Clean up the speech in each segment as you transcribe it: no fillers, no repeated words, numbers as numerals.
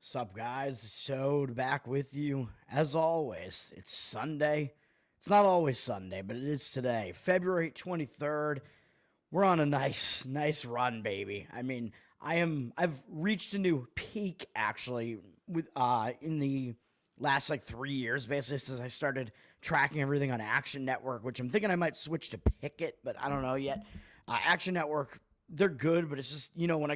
Sup, guys? So back with you as always. It's Sunday. It's not always Sunday, but it is today, February 23rd. We're on a nice run, baby. I mean, I've reached a new peak actually with in the last like 3 years, basically since I started tracking everything on Action Network, which I'm thinking I might switch to Picket, but I don't know yet. Action Network, they're good, but it's just when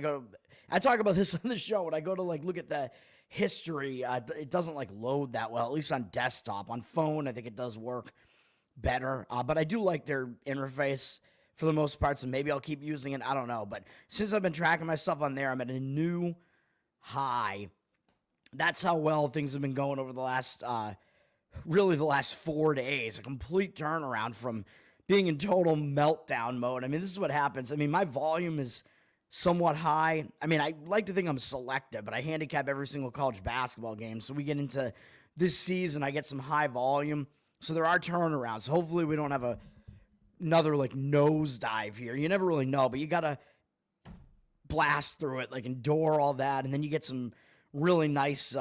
I talk about this on the show. When I go to like look at the history, it doesn't like load that well, at least on desktop. On phone, I think it does work better, but I do like their interface for the most part, so maybe I'll keep using it. I don't know, but since I've been tracking my stuff on there, I'm at a new high. That's how well things have been going over the last, really the last 4 days. A complete turnaround from being in total meltdown mode. I mean, this is what happens. I mean, my volume is somewhat high. I mean, I like to think I'm selective, but I handicap every single college basketball game. So we get into this season, I get some high volume. So there are turnarounds. Hopefully we don't have another like nosedive here. You never really know, but you got to blast through it, like endure all that. And then you get some really nice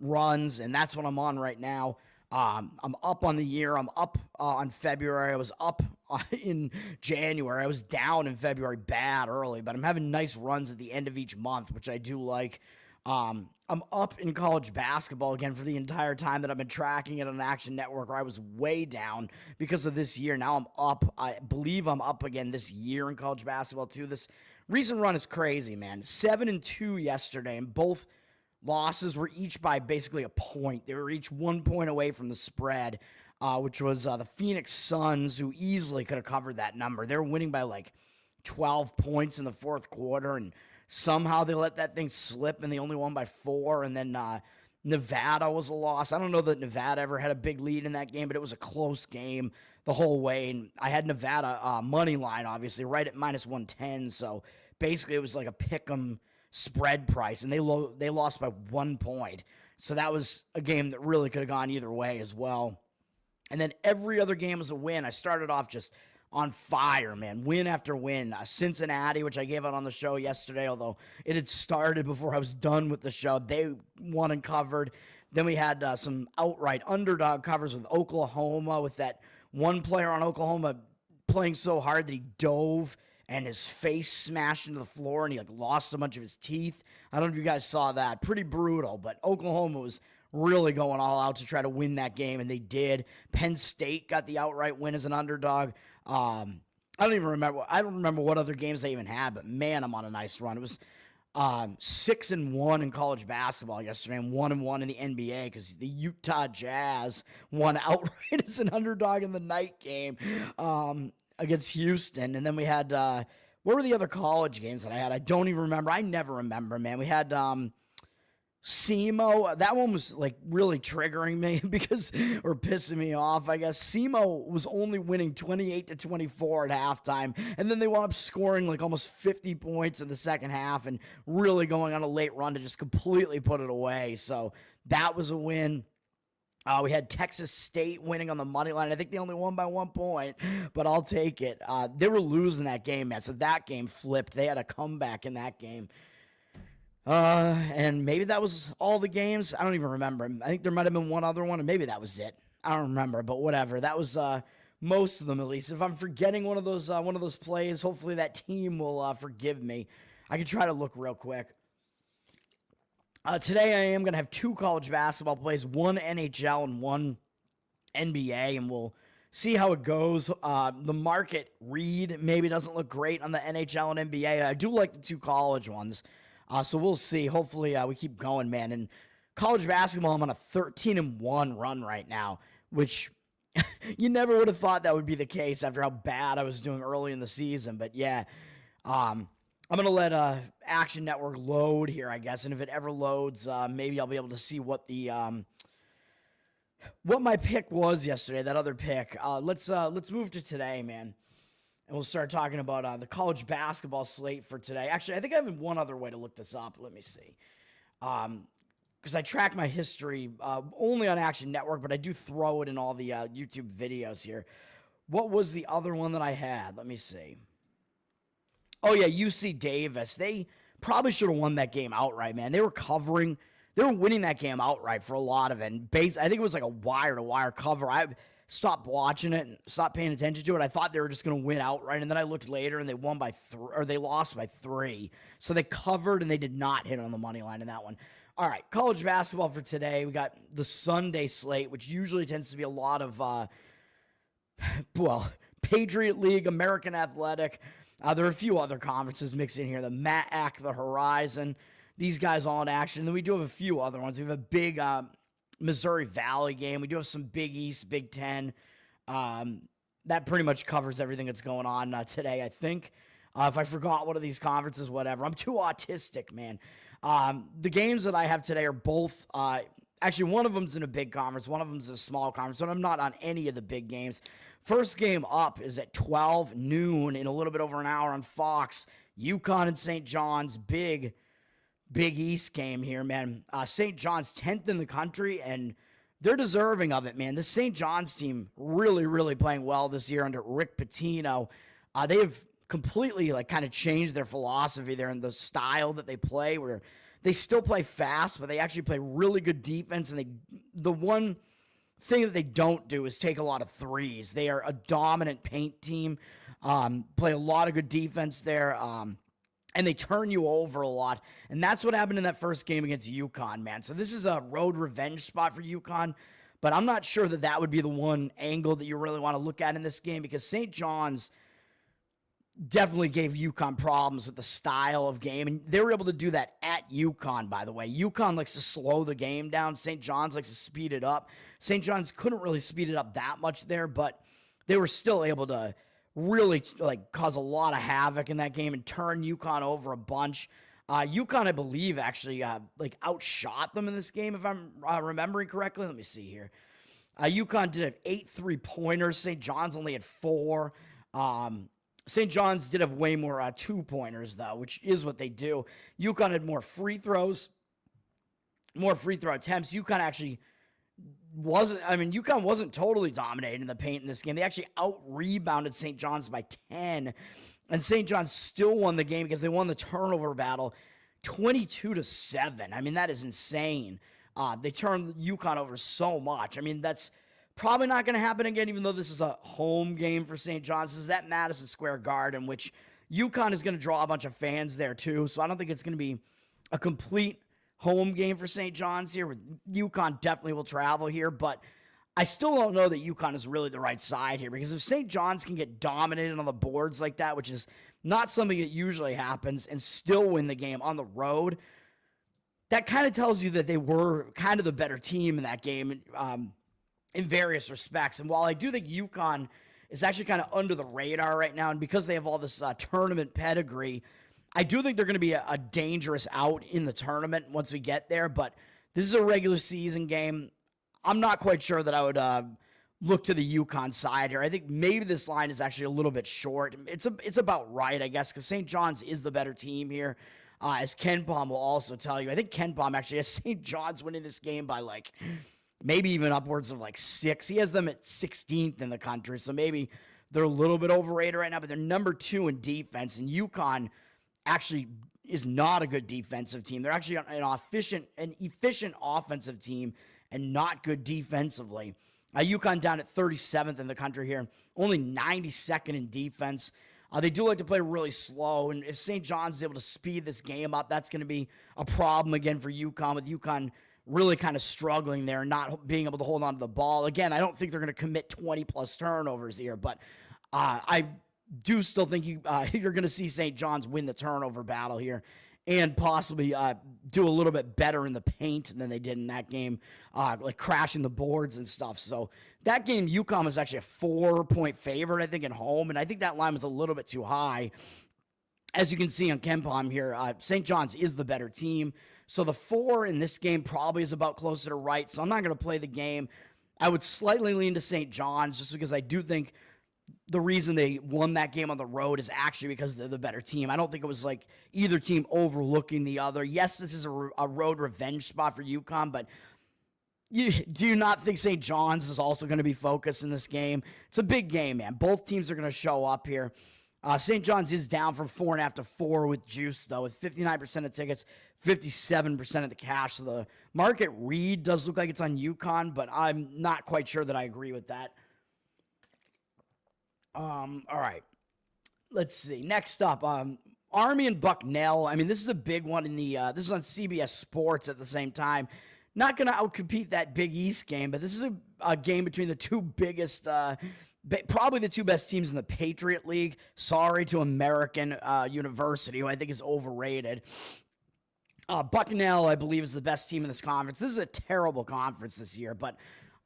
runs. And that's what I'm on right now. I'm up on the year. I'm up on February. I was up in January. I was down in February bad early, but I'm having nice runs at the end of each month, which I do like. I'm up in college basketball again for the entire time that I've been tracking it on Action Network, where I was way down because of this year. Now I'm up. I believe I'm up again this year in college basketball too. This recent run is crazy, man. 7-2 yesterday, and both losses were each by basically a point. They were each 1 point away from the spread, which was the Phoenix Suns, who easily could have covered that number. They were winning by like 12 points in the fourth quarter, and somehow they let that thing slip, and they only won by 4. And then Nevada was a loss. I don't know that Nevada ever had a big lead in that game, but it was a close game the whole way. And I had Nevada money line, obviously, right at -110. So basically, it was like a pick 'em spread price, and they lost by 1 point. So that was a game that really could have gone either way as well. And then every other game was a win. I started off just on fire, man. Win after win. Cincinnati, which I gave out on the show yesterday, although it had started before I was done with the show. They won and covered. Then we had some outright underdog covers with Oklahoma, with that one player on Oklahoma playing so hard that he dove and his face smashed into the floor, and he like lost a bunch of his teeth. I don't know if you guys saw that. Pretty brutal, but Oklahoma was really going all out to try to win that game, and they did. Penn State got the outright win as an underdog. I don't remember what other games they even had, but man, I'm on a nice run. It was 6-1 in college basketball yesterday, and 1-1 in the NBA because the Utah Jazz won outright as an underdog in the night game against Houston. And then we had what were the other college games that I had? I don't even remember. I never remember, man. We had SEMO. That one was like really triggering me or pissing me off, I guess. SEMO was only winning 28-24 at halftime, and then they wound up scoring like almost 50 points in the second half and really going on a late run to just completely put it away. So that was a win. We had Texas State winning on the money line. I think they only won by 1 point, but I'll take it. They were losing that game, man. So that game flipped. They had a comeback in that game. And maybe that was all the games. I don't even remember. I think there might have been one other one, and maybe that was it. I don't remember, but whatever. That was most of them, at least. If I'm forgetting one of those plays, hopefully that team will forgive me. I can try to look real quick. Today I am going to have 2 college basketball plays, one NHL and one NBA, and we'll see how it goes. The market read maybe doesn't look great on the NHL and NBA. I do like the 2 college ones. So we'll see. Hopefully we keep going, man. And college basketball, I'm on a 13-1 run right now, which you never would have thought that would be the case after how bad I was doing early in the season. But yeah, I'm going to let Action Network load here, I guess. And if it ever loads, maybe I'll be able to see what the what my pick was yesterday, that other pick. Let's move to today, man. And we'll start talking about the college basketball slate for today. Actually, I think I have one other way to look this up. Let me see. Because I track my history only on Action Network, but I do throw it in all the YouTube videos here. What was the other one that I had? Let me see. Oh, yeah, UC Davis. They probably should have won that game outright, man. They were covering they were winning that game outright for a lot of it. And I think it was like a wire-to-wire cover. I stopped watching it and stopped paying attention to it. I thought they were just going to win outright, and then I looked later and they won by 3, or they lost by 3. So they covered and they did not hit on the money line in that one. All right, college basketball for today. We got the Sunday slate, which usually tends to be a lot of, Patriot League, American Athletic. There are a few other conferences mixed in here. The MAAC, the Horizon. These guys all in action. And then we do have a few other ones. We have a big Missouri Valley game. We do have some Big East, Big Ten. That pretty much covers everything that's going on today, I think. If I forgot one of these conferences, whatever. I'm too autistic, man. The games that I have today are both, actually one of them's in a big conference, one of them's a small conference, but I'm not on any of the big games. First game up is at 12 noon in a little bit over an hour on Fox. UConn and St. John's, Big East game here, man. St. John's 10th in the country, and they're deserving of it, man. The St. John's team really, really playing well this year under Rick Pitino. They have completely kind of changed their philosophy there and the style that they play, where they still play fast, but they actually play really good defense. And the one thing that they don't do is take a lot of threes. They are a dominant paint team, play a lot of good defense there, and they turn you over a lot. And that's what happened in that first game against UConn, man. So this is a road revenge spot for UConn, but I'm not sure that would be the one angle that you really want to look at in this game, because St. John's definitely gave UConn problems with the style of game, and they were able to do that at UConn, by the way. UConn likes to slow the game down. St. John's likes to speed it up. St. John's couldn't really speed it up that much there, but they were still able to really cause a lot of havoc in that game and turn UConn over a bunch. UConn, I believe, actually outshot them in this game, if I'm remembering correctly. Let me see here. UConn did have 8 3-pointers. St. John's only had 4. St. John's did have way more 2-pointers, though, which is what they do. UConn had more free throws, more free throw attempts. UConn actually UConn wasn't totally dominating the paint in this game. They actually out-rebounded St. John's by 10, and St. John's still won the game because they won the turnover battle 22-7. I mean, that is insane. They turned UConn over so much. I mean, that's probably not going to happen again, even though this is a home game for St. John's. This is at Madison Square Garden, which UConn is going to draw a bunch of fans there too, so I don't think it's going to be a complete home game for St. John's here. UConn definitely will travel here, but I still don't know that UConn is really the right side here, because if St. John's can get dominated on the boards like that, which is not something that usually happens, and still win the game on the road, that kind of tells you that they were kind of the better team in that game in various respects. And while I do think UConn is actually kind of under the radar right now, and because they have all this tournament pedigree, I do think they're going to be a dangerous out in the tournament once we get there, but this is a regular season game. I'm not quite sure that I would look to the UConn side here. I think maybe this line is actually a little bit short. It's about right, I guess, because St. John's is the better team here, as Ken Palm will also tell you. I think Ken Palm actually has St. John's winning this game by maybe even upwards of 6. He has them at 16th in the country, so maybe they're a little bit overrated right now, but they're number 2 in defense, and UConn actually is not a good defensive team. They're actually an efficient offensive team and not good defensively. UConn down at 37th in the country here, only 92nd in defense. They do like to play really slow, and if St. John's is able to speed this game up, that's going to be a problem again for UConn, with UConn really kind of struggling there, not being able to hold on to the ball. Again, I don't think they're going to commit 20-plus turnovers here, but I do still think you're going to see St. John's win the turnover battle here and possibly do a little bit better in the paint than they did in that game, crashing the boards and stuff. So that game, UConn was actually a 4-point favorite, I think, at home, and I think that line was a little bit too high. As you can see on KenPom here, St. John's is the better team. So the 4 in this game probably is about closer to right, so I'm not going to play the game. I would slightly lean to St. John's just because I do think the reason they won that game on the road is actually because they're the better team. I don't think it was either team overlooking the other. Yes, this is a road revenge spot for UConn, but do you not think St. John's is also going to be focused in this game? It's a big game, man. Both teams are going to show up here. St. John's is down from 4.5 to 4 with juice, though, with 59% of tickets, 57% of the cash. So the market read does look like it's on UConn, but I'm not quite sure that I agree with that. All right. Let's see. Next up, Army and Bucknell. I mean, this is a big one in the. This is on CBS Sports at the same time. Not going to outcompete that Big East game, but this is a game between the two biggest, probably the two best teams in the Patriot League. Sorry to American University, who I think is overrated. Bucknell, I believe, is the best team in this conference. This is a terrible conference this year, but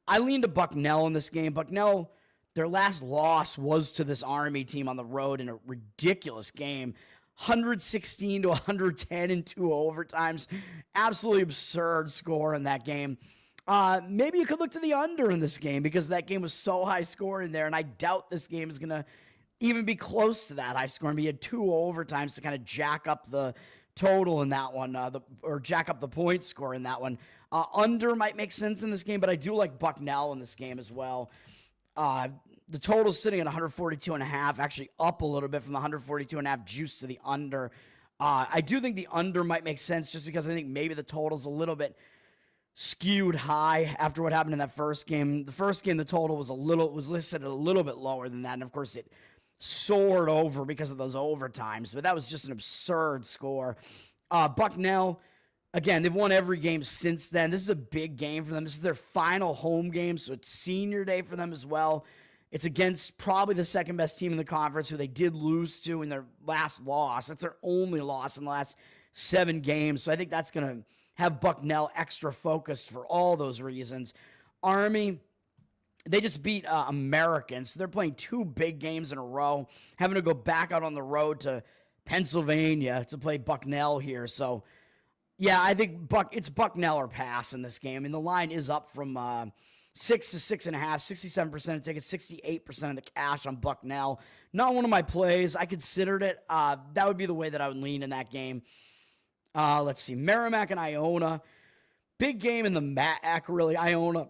I lean to Bucknell in this game. Bucknell, their last loss was to this Army team on the road in a ridiculous game. 116 to 110 in 2 overtimes. Absolutely absurd score in that game. Maybe you could look to the under in this game because that game was so high scoring there, and I doubt this game is going to even be close to that high scoring. But you had 2 overtimes to kind of jack up the total in that one, or jack up the point score in that one. Under might make sense in this game, but I do like Bucknell in this game as well. The total's sitting at 142.5, actually up a little bit from the 142.5 juice to the under. I do think the under might make sense just because I think maybe the total's a little bit skewed high after what happened in that first game. The first game, the total was listed a little bit lower than that, and of course it soared over because of those overtimes, but that was just an absurd score. Bucknell, again, they've won every game since then. This is a big game for them. This is their final home game, so it's senior day for them as well. It's against probably the second best team in the conference, who they did lose to in their last loss. That's their only loss in the last 7 games. So I think that's going to have Bucknell extra focused for all those reasons. Army, they just beat Americans. So they're playing 2 big games in a row, having to go back out on the road to Pennsylvania to play Bucknell here. So, yeah, I think it's Bucknell or pass in this game. And the line is up from 6 to 6.5, 67% of tickets, 68% of the cash on Bucknell. Not one of my plays. I considered it. That would be the way that I would lean in that game. Let's see. Merrimack and Iona. Big game in the MAC, really. Iona,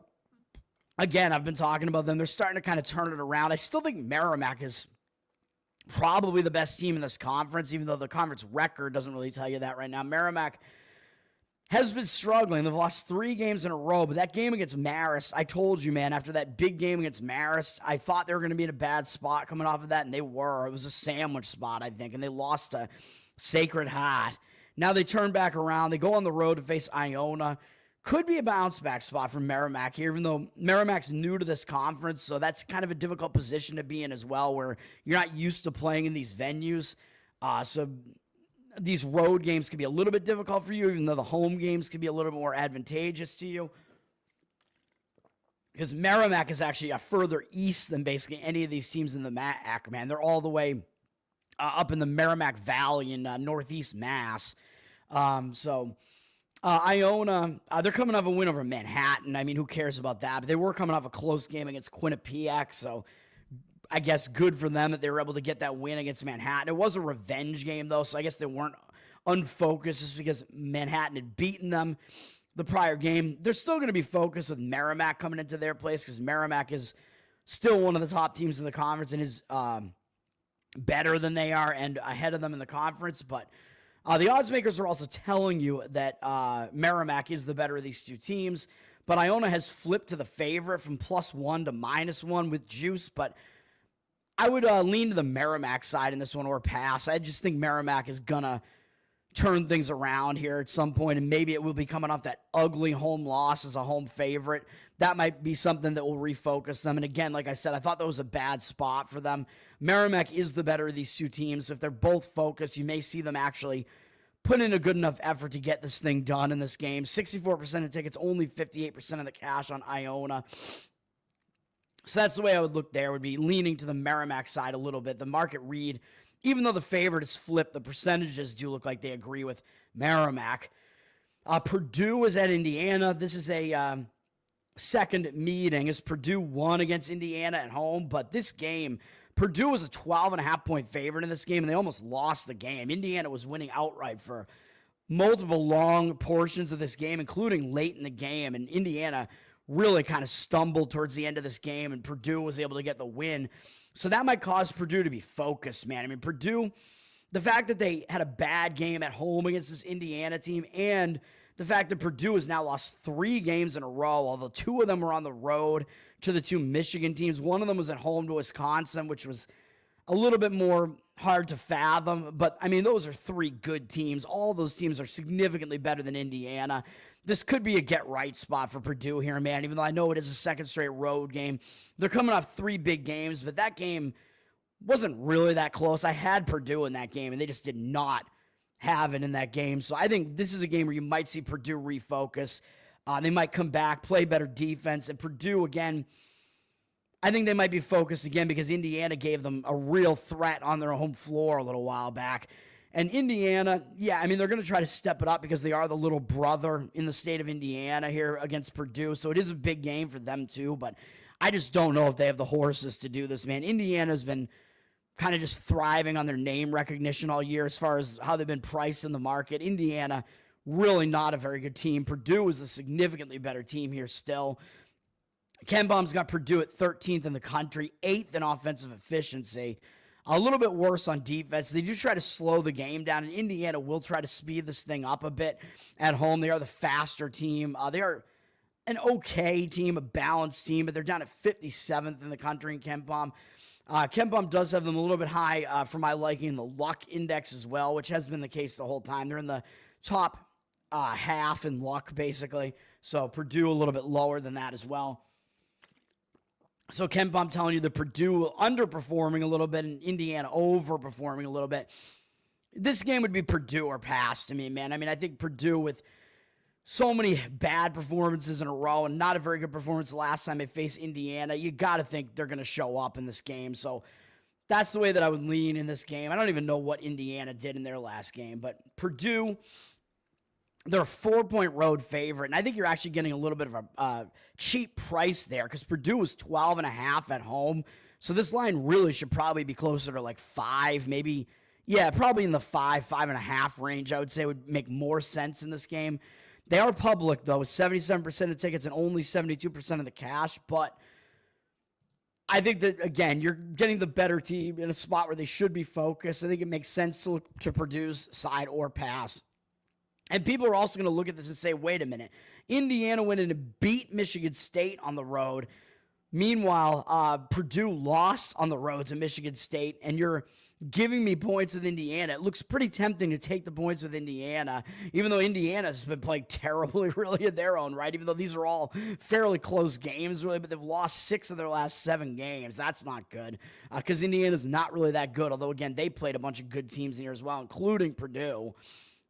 again, I've been talking about them. They're starting to kind of turn it around. I still think Merrimack is probably the best team in this conference, even though the conference record doesn't really tell you that right now. Merrimack has been struggling. They've lost 3 games in a row, but that game against Marist, I told you, man, after that big game against Marist, I thought they were going to be in a bad spot coming off of that, and they were. It was a sandwich spot, I think, and they lost to Sacred Heart. Now they turn back around. They go on the road to face Iona. Could be a bounce-back spot for Merrimack here, even though Merrimack's new to this conference, so that's kind of a difficult position to be in as well, where you're not used to playing in these venues. So these road games can be a little bit difficult for you, even though the home games can be a little bit more advantageous to you. Because Merrimack is actually further east than basically any of these teams in the MAC, man. They're all the way up in the Merrimack Valley in northeast Mass. Iona, they're coming off a win over Manhattan. I mean, who cares about that? But they were coming off a close game against Quinnipiac, so I guess good for them that they were able to get that win against Manhattan. It was a revenge game, though, so I guess they weren't unfocused just because Manhattan had beaten them the prior game. They're still going to be focused with Merrimack coming into their place because Merrimack is still one of the top teams in the conference and is better than they are and ahead of them in the conference. But the odds makers are also telling you that Merrimack is the better of these two teams. But Iona has flipped to the favorite from +1 to -1 with juice, but I would lean to the Merrimack side in this one or pass. I just think Merrimack is going to turn things around here at some point, and maybe it will be coming off that ugly home loss as a home favorite. That might be something that will refocus them. And again, like I said, I thought that was a bad spot for them. Merrimack is the better of these two teams. If they're both focused, you may see them actually put in a good enough effort to get this thing done in this game. 64% of tickets, only 58% of the cash on Iona. So that's the way I would look there, would be leaning to the Merrimack side a little bit. The market read, even though the favorite is flipped, the percentages do look like they agree with Merrimack. Purdue is at Indiana. This is a second meeting as Purdue won against Indiana at home, but this game, Purdue was a 12.5-point favorite in this game, and they almost lost the game. Indiana was winning outright for multiple long portions of this game, including late in the game, and Indiana really kind of stumbled towards the end of this game, and Purdue was able to get the win. So that might cause Purdue to be focused, man. I mean, Purdue, the fact that they had a bad game at home against this Indiana team, and the fact that Purdue has now lost 3 games in a row, although 2 of them were on the road to the 2 Michigan teams. One of them was at home to Wisconsin, which was a little bit more hard to fathom. But, I mean, those are 3 good teams. All those teams are significantly better than Indiana. This could be a get-right spot for Purdue here, man, even though I know it is a second straight road game. They're coming off 3 big games, but that game wasn't really that close. I had Purdue in that game, and they just did not have it in that game. So I think this is a game where you might see Purdue refocus. They might come back, play better defense, and Purdue, again, I think they might be focused again because Indiana gave them a real threat on their home floor a little while back. And Indiana, yeah, I mean, they're going to try to step it up because they are the little brother in the state of Indiana here against Purdue. So it is a big game for them too, but I just don't know if they have the horses to do this, man. Indiana's been kind of just thriving on their name recognition all year as far as how they've been priced in the market. Indiana, really not a very good team. Purdue is a significantly better team here still. Ken Baum's got Purdue at 13th in the country, 8th in offensive efficiency. A little bit worse on defense. They do try to slow the game down, and Indiana will try to speed this thing up a bit at home. They are the faster team. They are an okay team, a balanced team, but they're down at 57th in the country in Ken Baum. Ken Baum does have them a little bit high for my liking in the luck index as well, which has been the case the whole time. They're in the top half in luck, basically. So Purdue a little bit lower than that as well. So Ken Baum telling you the Purdue underperforming a little bit and Indiana overperforming a little bit. This game would be Purdue or pass to me, man. I mean, I think Purdue with so many bad performances in a row and not a very good performance the last time they faced Indiana, you got to think they're going to show up in this game. So that's the way that I would lean in this game. I don't even know what Indiana did in their last game, but Purdue, they're a 4-point road favorite, and I think you're actually getting a little bit of a cheap price there because Purdue was 12.5 at home. So this line really should probably be closer to like 5, maybe, yeah, probably in the 5.5 range. I would say would make more sense in this game. They are public, though, with 77% of tickets and only 72% of the cash, but I think that, again, you're getting the better team in a spot where they should be focused. I think it makes sense to look to Purdue's side or pass. And people are also going to look at this and say, wait a minute, Indiana went in and beat Michigan State on the road. Meanwhile, Purdue lost on the road to Michigan State, and you're giving me points with Indiana. It looks pretty tempting to take the points with Indiana, even though Indiana's been playing terribly, really, in their own right, even though these are all fairly close games, really, but they've lost 6 of their last 7 games. That's not good, because Indiana's not really that good, although, again, they played a bunch of good teams in here as well, including Purdue.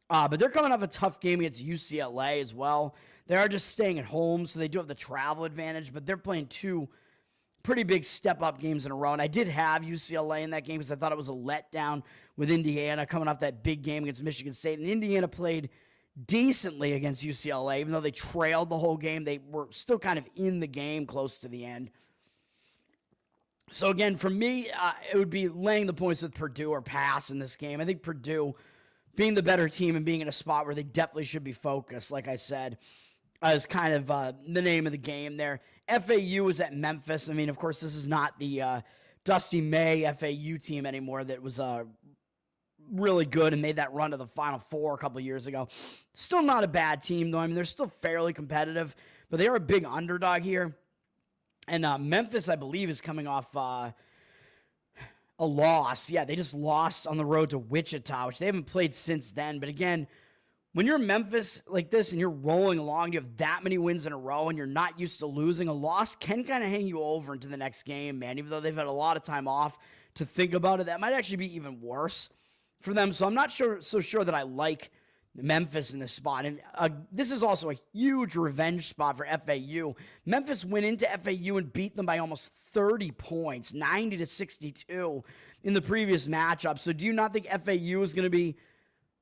But they're coming off a tough game against UCLA as well. They are just staying at home, so they do have the travel advantage, but they're playing 2 pretty big step-up games in a row. And I did have UCLA in that game because I thought it was a letdown with Indiana coming off that big game against Michigan State. And Indiana played decently against UCLA. Even though they trailed the whole game, they were still kind of in the game close to the end. So, again, for me, it would be laying the points with Purdue or pass in this game. I think Purdue, being the better team and being in a spot where they definitely should be focused, like I said, is kind of the name of the game there. FAU is at Memphis. I mean, of course, this is not the Dusty May FAU team anymore that was really good and made that run to the Final Four a couple years ago. Still not a bad team, though. I mean, they're still fairly competitive, but they are a big underdog here. And Memphis, I believe, is coming off a loss. Yeah, they just lost on the road to Wichita, which they haven't played since then. But again, when you're Memphis like this and you're rolling along, you have that many wins in a row and you're not used to losing, a loss can kind of hang you over into the next game, man. Even though they've had a lot of time off to think about it, that might actually be even worse for them. So I'm not so sure that I like Memphis in this spot. And this is also a huge revenge spot for FAU. Memphis went into FAU and beat them by almost 30 points, 90-62 in the previous matchup. So do you not think FAU is going to be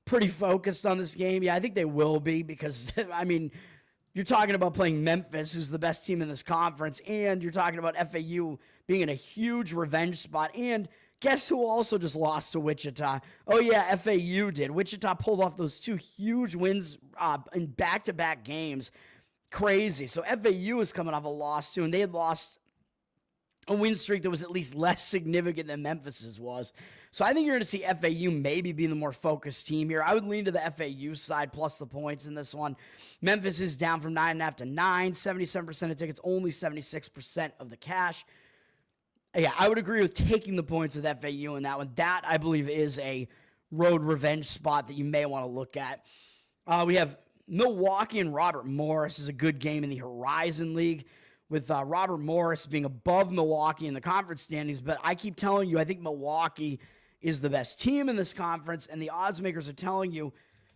pretty focused on this game? Yeah, I think they will be because, I mean, you're talking about playing Memphis, who's the best team in this conference, and you're talking about FAU being in a huge revenge spot. And guess who also just lost to Wichita? Oh, yeah, FAU did. Wichita pulled off those 2 huge wins in back-to-back games. crazy. So FAU is coming off a loss too, and they had lost a win streak that was at least less significant than Memphis's was. So I think you're going to see FAU maybe being the more focused team here. I would lean to the FAU side plus the points in this one. Memphis is down from 9.5 to 9, 77% of tickets, only 76% of the cash. Yeah, I would agree with taking the points with FAU in that one. That, I believe, is a road revenge spot that you may want to look at. We have Milwaukee and Robert Morris is a good game in the Horizon League, with Robert Morris being above Milwaukee in the conference standings. But I keep telling you, I think Milwaukee is the best team in this conference, and the odds makers are telling you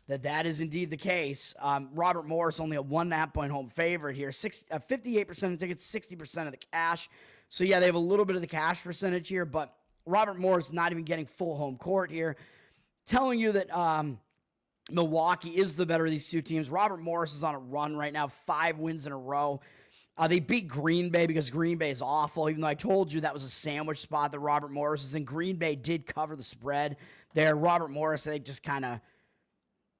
that that is indeed the case. Robert Morris only a 1.5-point home favorite here. 58% of tickets, 60% of the cash. So, yeah, they have a little bit of the cash percentage here, but Robert Morris not even getting full home court here. Telling you that Milwaukee is the better of these two teams. Robert Morris is on a run right now, 5 wins in a row. They beat Green Bay because Green Bay is awful, even though I told you that was a sandwich spot that Robert Morris is in. Green Bay did cover the spread there. Robert Morris, they just kind of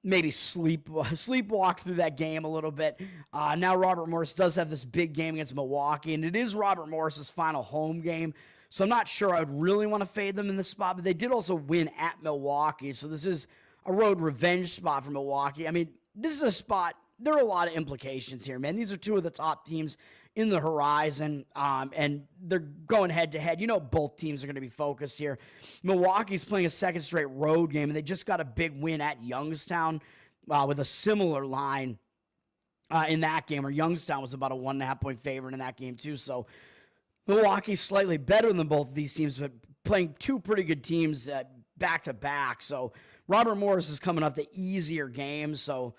maybe sleepwalk through that game a little bit. Now Robert Morris does have this big game against Milwaukee, and it is Robert Morris's final home game. So I'm not sure I would really want to fade them in this spot, but they did also win at Milwaukee. So this is a road revenge spot for Milwaukee. I mean, this is a spot, there are a lot of implications here, man. These are two of the top teams in the Horizon, and they're going head-to-head. You know both teams are going to be focused here. Milwaukee's playing a second straight road game, and they just got a big win at Youngstown with a similar line in that game, or Youngstown was about a 1.5-point favorite in that game too. So Milwaukee's slightly better than both of these teams, but playing two pretty good teams back-to-back. So Robert Morris is coming off the easier game, so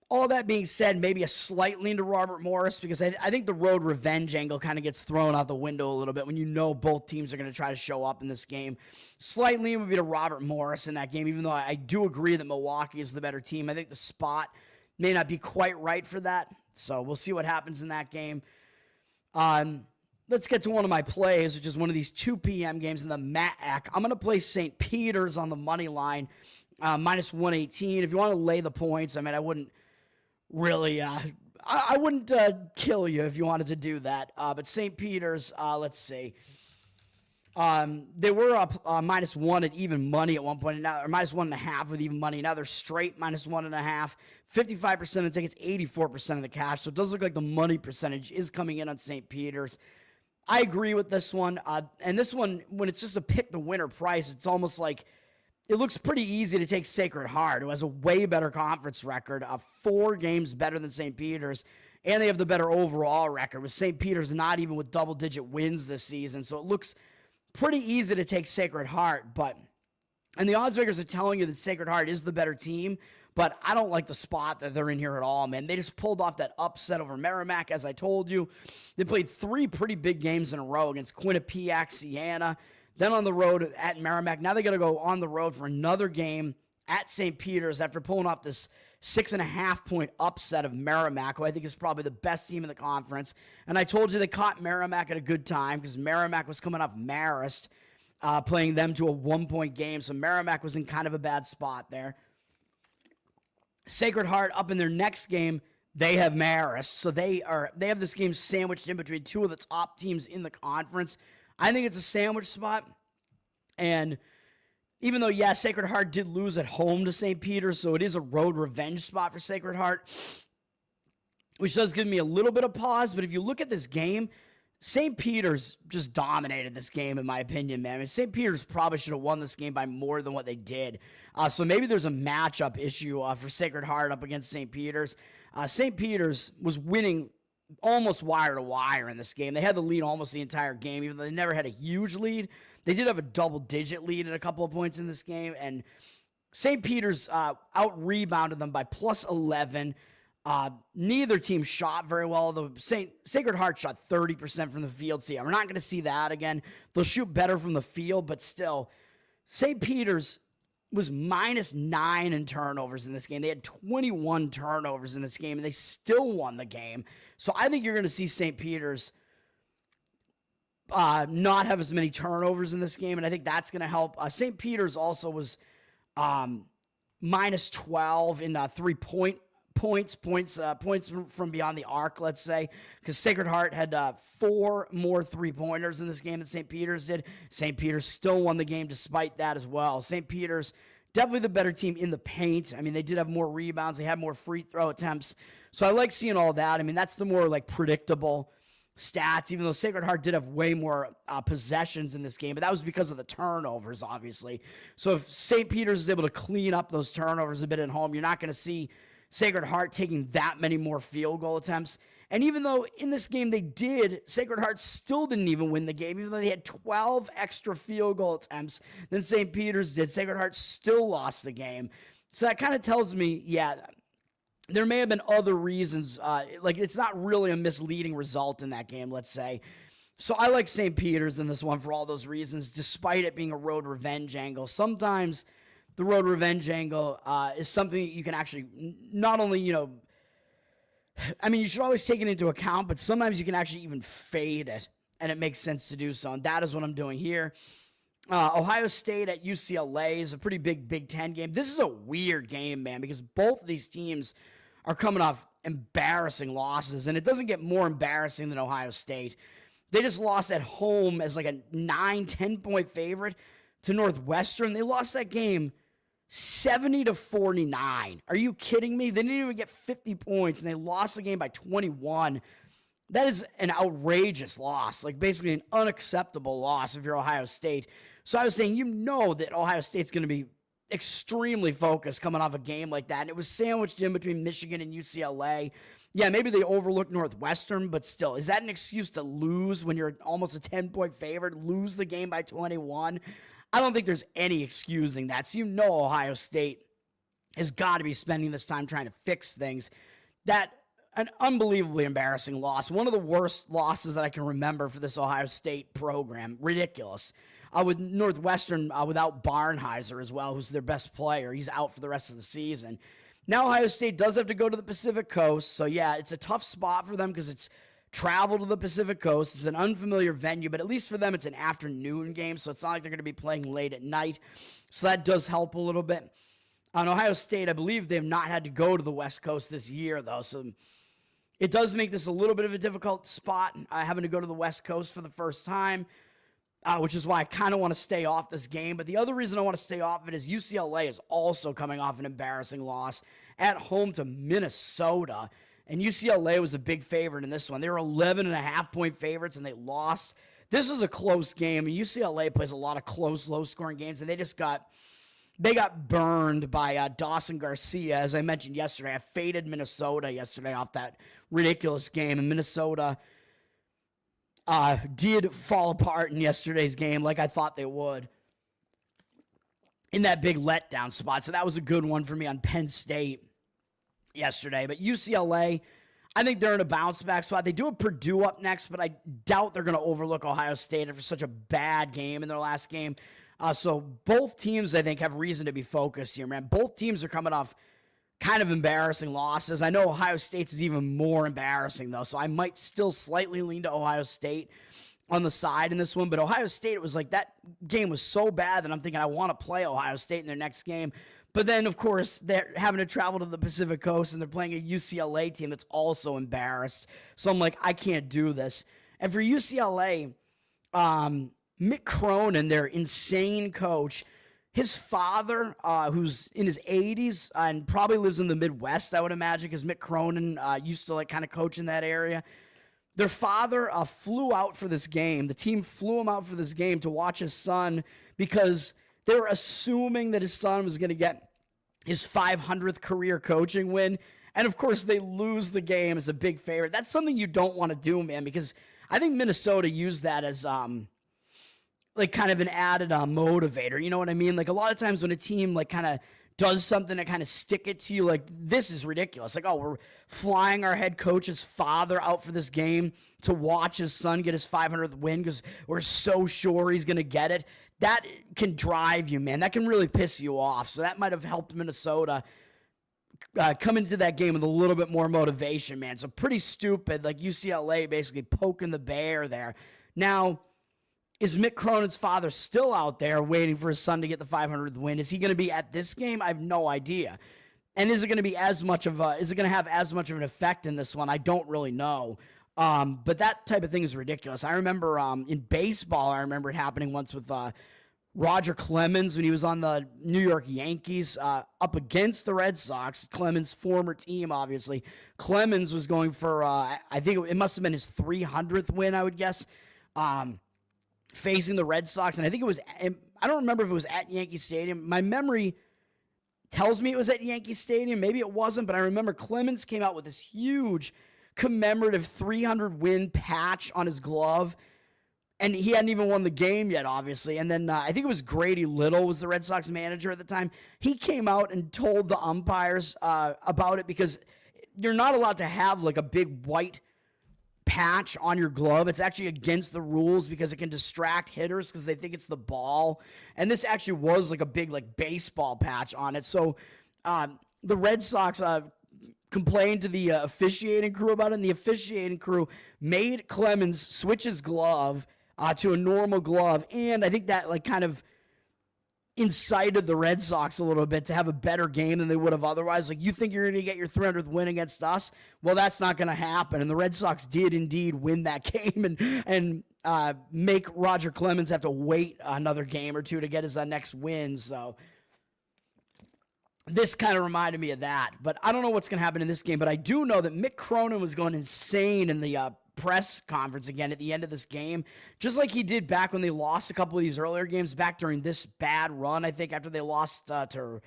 all that being said, maybe a slight lean to Robert Morris, because I think the road revenge angle kind of gets thrown out the window a little bit when you know both teams are going to try to show up in this game. Slight lean would be to Robert Morris in that game, even though I do agree that Milwaukee is the better team. I think the spot may not be quite right for that, so we'll see what happens in that game. Let's get to one of my plays, which is one of these 2 p.m. games in the MAC. I'm going to play St. Peter's on the money line, minus 118. If you want to lay the points, I mean, I wouldn't really, I wouldn't kill you if you wanted to do that. But St. Peter's, let's see. They were up -1 at even money at one point, now, or -1.5 with even money. Now they're straight -1.5. 55% of tickets, 84% of the cash. So it does look like the money percentage is coming in on St. Peter's. I agree with this one. And this one, when it's just a pick the winner price, it's almost like it looks pretty easy to take Sacred Heart, who has a way better conference record, 4 games better than St. Peter's, and they have the better overall record, with St. Peter's not even with double-digit wins this season. So it looks pretty easy to take Sacred Heart, and the odds makers are telling you that Sacred Heart is the better team, but I don't like the spot that they're in here at all, man. They just pulled off that upset over Merrimack, as I told you. They played 3 pretty big games in a row against Quinnipiac, Siena, then on the road at Merrimack. Now they got to go on the road for another game at St. Peter's after pulling off this 6.5-point upset of Merrimack, who I think is probably the best team in the conference. And I told you they caught Merrimack at a good time because Merrimack was coming off Marist, playing them to a 1-point game. So Merrimack was in kind of a bad spot there. Sacred Heart up in their next game, they have Marist. So they have this game sandwiched in between two of the top teams in the conference. I think it's a sandwich spot. And even though, yeah, Sacred Heart did lose at home to St. Peter's, so it is a road revenge spot for Sacred Heart, which does give me a little bit of pause. But if you look at this game, St. Peter's just dominated this game, in my opinion, man. I mean, St. Peter's probably should have won this game by more than what they did. So maybe there's a matchup issue for Sacred Heart up against St. Peter's. St. Peter's was winning almost wire to wire in this game. They had the lead almost the entire game, even though they never had a huge lead. They did have a double-digit lead at a couple of points in this game, and St. Peter's out-rebounded them by +11. Neither team shot very well. The Sacred Heart shot 30% from the field. So yeah, we're not going to see that again. They'll shoot better from the field, but still, St. Peter's was -9 in turnovers in this game. They had 21 turnovers in this game, and they still won the game. So I think you're going to see St. Peter's not have as many turnovers in this game, and I think that's going to help. St. Peter's also was -12 in 3-point points from beyond the arc, let's say, because Sacred Heart had 4 more 3-pointers in this game than St. Peter's did. St. Peter's still won the game despite that as well. St. Peter's definitely the better team in the paint. I mean, they did have more rebounds. They had more free throw attempts. So I like seeing all that. I mean, that's the more like predictable stats, even though Sacred Heart did have way more possessions in this game, but that was because of the turnovers, obviously. So if St. Peter's is able to clean up those turnovers a bit at home, you're not going to see Sacred Heart taking that many more field goal attempts. And even though in this game they did, Sacred Heart still didn't even win the game, even though they had 12 extra field goal attempts than St. Peter's did. Sacred Heart still lost the game. So that kind of tells me, yeah, there may have been other reasons. Like, it's not really a misleading result in that game, let's say. So I like St. Peter's in this one for all those reasons, despite it being a road revenge angle. Sometimes the road revenge angle is something that you can actually not only, I mean, you should always take it into account, but sometimes you can actually even fade it, and it makes sense to do so, and that is what I'm doing here. Ohio State at UCLA is a pretty big Big Ten game. This is a weird game, man, because both of these teams are coming off embarrassing losses, and it doesn't get more embarrassing than Ohio State. They just lost at home as like a 9-10 point favorite to Northwestern. They lost that game 70-49. Are you kidding me? They didn't even get 50 points, and they lost the game by 21. That is an outrageous loss, like basically an unacceptable loss if you're Ohio State. So I was saying, that Ohio State's going to be extremely focused coming off a game like that. And it was sandwiched in between Michigan and UCLA. Yeah, maybe they overlooked Northwestern, but still, is that an excuse to lose when you're almost a 10-point favorite, lose the game by 21? I don't think there's any excusing that. So Ohio State has got to be spending this time trying to fix things. An unbelievably embarrassing loss. One of the worst losses that I can remember for this Ohio State program. Ridiculous. With Northwestern without Barnheiser as well, who's their best player. He's out for the rest of the season. Now Ohio State does have to go to the Pacific Coast. So, yeah, it's a tough spot for them because it's travel to the Pacific Coast. It's an unfamiliar venue, but at least for them it's an afternoon game, so it's not like they're going to be playing late at night. So that does help a little bit. On Ohio State, I believe they have not had to go to the West Coast this year, though, so it does make this a little bit of a difficult spot, having to go to the West Coast for the first time, which is why I kind of want to stay off this game. But the other reason I want to stay off of it is UCLA is also coming off an embarrassing loss at home to Minnesota. And UCLA was a big favorite in this one. They were 11.5-point favorites, and they lost. This was a close game. UCLA plays a lot of close, low-scoring games, and they got burned by Dawson Garcia. As I mentioned yesterday, I faded Minnesota yesterday off that ridiculous game, and Minnesota did fall apart in yesterday's game like I thought they would in that big letdown spot. So that was a good one for me on Penn State yesterday. But UCLA, I think they're in a bounce-back spot. They do have Purdue up next, but I doubt they're going to overlook Ohio State after such a bad game in their last game. So both teams, I think, have reason to be focused here, man. Both teams are coming off kind of embarrassing losses. I know Ohio State's is even more embarrassing, though, so I might still slightly lean to Ohio State on the side in this one. But Ohio State, it was like that game was so bad that I'm thinking I want to play Ohio State in their next game. But then, of course, they're having to travel to the Pacific Coast, and they're playing a UCLA team that's also embarrassed. So I'm like, I can't do this. And for UCLA, Mick Cronin, their insane coach, his father, who's in his 80s and probably lives in the Midwest, I would imagine, because Mick Cronin used to kind of coach in that area. Their father flew out for this game. The team flew him out for this game to watch his son because they were assuming that his son was going to get his 500th career coaching win. And, of course, they lose the game as a big favorite. That's something you don't want to do, man, because I think Minnesota used that as kind of an added motivator. You know what I mean? Like, a lot of times when a team, kind of does something to kind of stick it to you, like, this is ridiculous. Like, oh, we're flying our head coach's father out for this game to watch his son get his 500th win because we're so sure he's going to get it. That can drive you, man. That can really piss you off. So that might have helped Minnesota come into that game with a little bit more motivation, man. So pretty stupid, like UCLA basically poking the bear there. Now, is Mick Cronin's father still out there waiting for his son to get the 500th win? Is he going to be at this game? I have no idea. And is it going to have as much of an effect in this one? I don't really know. But that type of thing is ridiculous. I remember in baseball, I remember it happening once with Roger Clemens when he was on the New York Yankees up against the Red Sox. Clemens' former team, obviously. Clemens was going for, I think it must have been his 300th win, I would guess, facing the Red Sox. And I think it was, I don't remember if it was at Yankee Stadium. My memory tells me it was at Yankee Stadium. Maybe it wasn't, but I remember Clemens came out with this huge commemorative 300 win patch on his glove, and he hadn't even won the game yet, obviously. And then I think it was Grady Little was the Red Sox manager at the time. He came out and told the umpires about it, because you're not allowed to have like a big white patch on your glove. It's actually against the rules because it can distract hitters because they think it's the ball. And this actually was like a big like baseball patch on it. So the Red Sox complained to the officiating crew about it, and the officiating crew made Clemens switch his glove to a normal glove, and I think that like kind of incited the Red Sox a little bit to have a better game than they would have otherwise. Like, you think you're going to get your 300th win against us? Well, that's not going to happen, and the Red Sox did indeed win that game and make Roger Clemens have to wait another game or two to get his next win, so this kind of reminded me of that. But I don't know what's going to happen in this game, but I do know that Mick Cronin was going insane in the press conference again at the end of this game, just like he did back when they lost a couple of these earlier games back during this bad run, I think, after they lost to,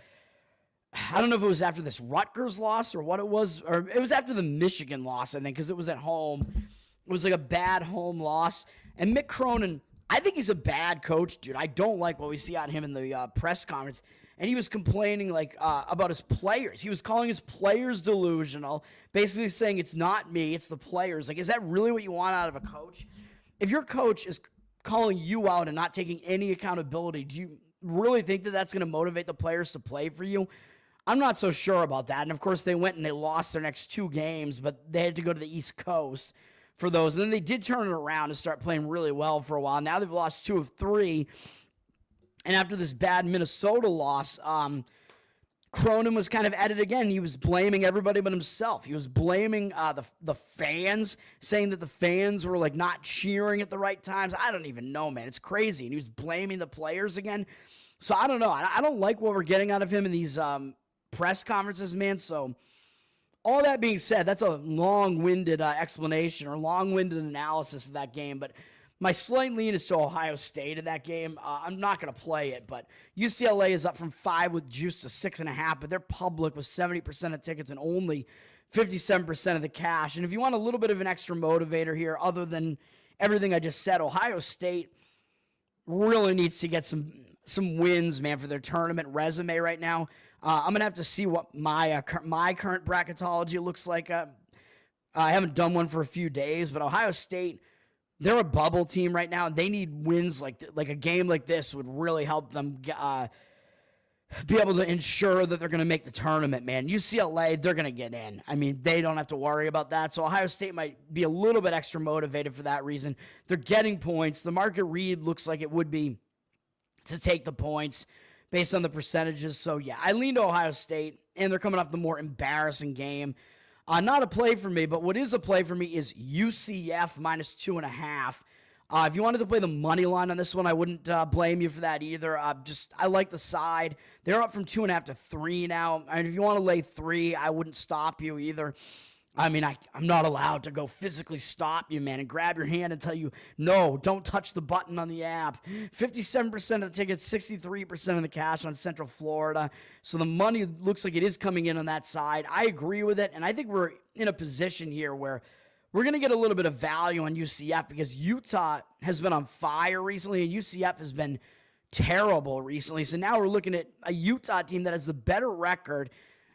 I don't know if it was after this Rutgers loss or what it was, or it was after the Michigan loss, I think, because it was at home. It was like a bad home loss. And Mick Cronin, I think he's a bad coach, dude. I don't like what we see out of him in the press conference. And he was complaining like about his players. He was calling his players delusional, basically saying it's not me, it's the players. Like, is that really what you want out of a coach? If your coach is calling you out and not taking any accountability, do you really think that that's going to motivate the players to play for you? I'm not so sure about that. And, of course, they went and they lost their next 2 games, but they had to go to the East Coast for those. And then they did turn it around and start playing really well for a while. Now they've lost 2 of 3. And after this bad Minnesota loss, Cronin was kind of at it again. He was blaming everybody but himself. He was blaming the fans, saying that the fans were like not cheering at the right times. I don't even know, man. It's crazy. And he was blaming the players again. So I don't know. I don't like what we're getting out of him in these press conferences, man. So all that being said, that's a long-winded explanation or long-winded analysis of that game. But my slight lean is to Ohio State in that game. I'm not going to play it, but UCLA is up from 5 with juice to 6.5, but they're public with 70% of tickets and only 57% of the cash. And if you want a little bit of an extra motivator here, other than everything I just said, Ohio State really needs to get some wins, man, for their tournament resume right now. I'm going to have to see what my current bracketology looks like. I haven't done one for a few days, but Ohio State, they're a bubble team right now, and they need wins like a game like this would really help them be able to ensure that they're going to make the tournament, man. UCLA, they're going to get in. I mean, they don't have to worry about that. So Ohio State might be a little bit extra motivated for that reason. They're getting points. The market read looks like it would be to take the points based on the percentages. So, yeah, I lean to Ohio State, and they're coming off the more embarrassing game. Not a play for me, but what is a play for me is UCF minus 2.5. If you wanted to play the money line on this one, I wouldn't blame you for that either. I like the side. They're up from 2.5 to 3 now. And if you want to lay 3, I wouldn't stop you either. I mean, I'm not allowed to go physically stop you, man, and grab your hand and tell you, no, don't touch the button on the app. 57% of the tickets, 63% of the cash on Central Florida. So the money looks like it is coming in on that side. I agree with it, and I think we're in a position here where we're going to get a little bit of value on UCF because Utah has been on fire recently, and UCF has been terrible recently. So now we're looking at a Utah team that has the better record,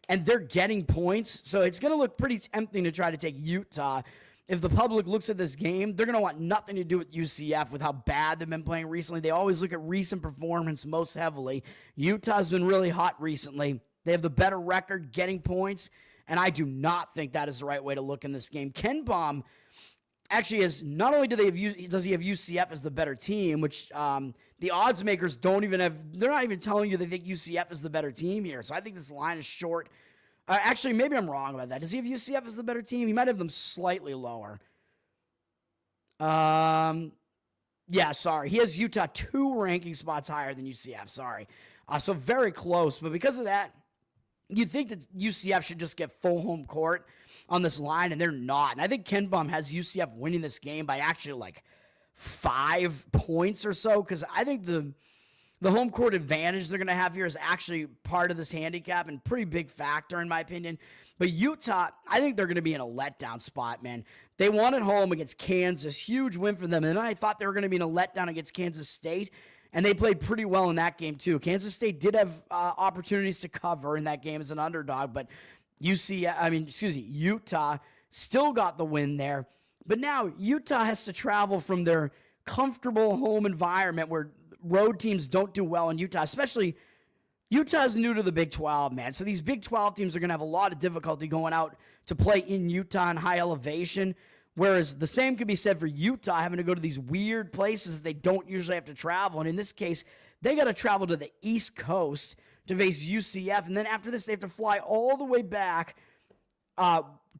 and they're getting points. So it's going to look pretty tempting to try to take Utah. If the public looks at this game, they're going to want nothing to do with UCF with how bad they've been playing recently. They always look at recent performance most heavily. Utah's been really hot recently. They have the better record, getting points, and I do not think that is the right way to look in this game. Ken Baum actually is, not only does he have UCF as the better team, which the odds makers don't even have, they're not even telling you they think UCF is the better team here. So I think this line is short Actually, maybe I'm wrong about that. Does he have UCF as the better team? He might have them slightly lower. Yeah, sorry. He has Utah 2 ranking spots higher than UCF. Sorry. So very close. But because of that, you'd think that UCF should just get full home court on this line, and they're not. And I think Ken Bum has UCF winning this game by actually like 5 points or so, because I think the home court advantage they're going to have here is actually part of this handicap and pretty big factor in my opinion. But Utah, I think they're going to be in a letdown spot, man. They won at home against Kansas. Huge win for them. And then I thought they were going to be in a letdown against Kansas State. And they played pretty well in that game, too. Kansas State did have opportunities to cover in that game as an underdog. But Utah still got the win there. But now Utah has to travel from their comfortable home environment where road teams don't do well in Utah, especially Utah's new to the Big 12, man. So these Big 12 teams are going to have a lot of difficulty going out to play in Utah in high elevation, whereas the same could be said for Utah having to go to these weird places that they don't usually have to travel. And in this case, they got to travel to the East Coast to face UCF. And then after this, they have to fly all the way back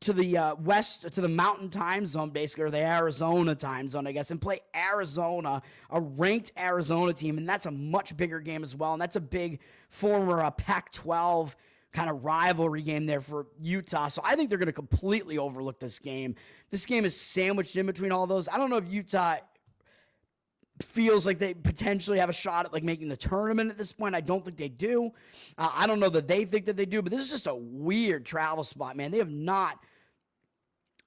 to the west, to the mountain time zone, basically, or the Arizona time zone, I guess, and play Arizona, a ranked Arizona team, and that's a much bigger game as well, and that's a big former Pac-12 kind of rivalry game there for Utah, so I think they're going to completely overlook this game. This game is sandwiched in between all those. I don't know if Utah feels like they potentially have a shot at like making the tournament at this point. I don't think they do. I don't know that they think that they do, but this is just a weird travel spot, man. They have not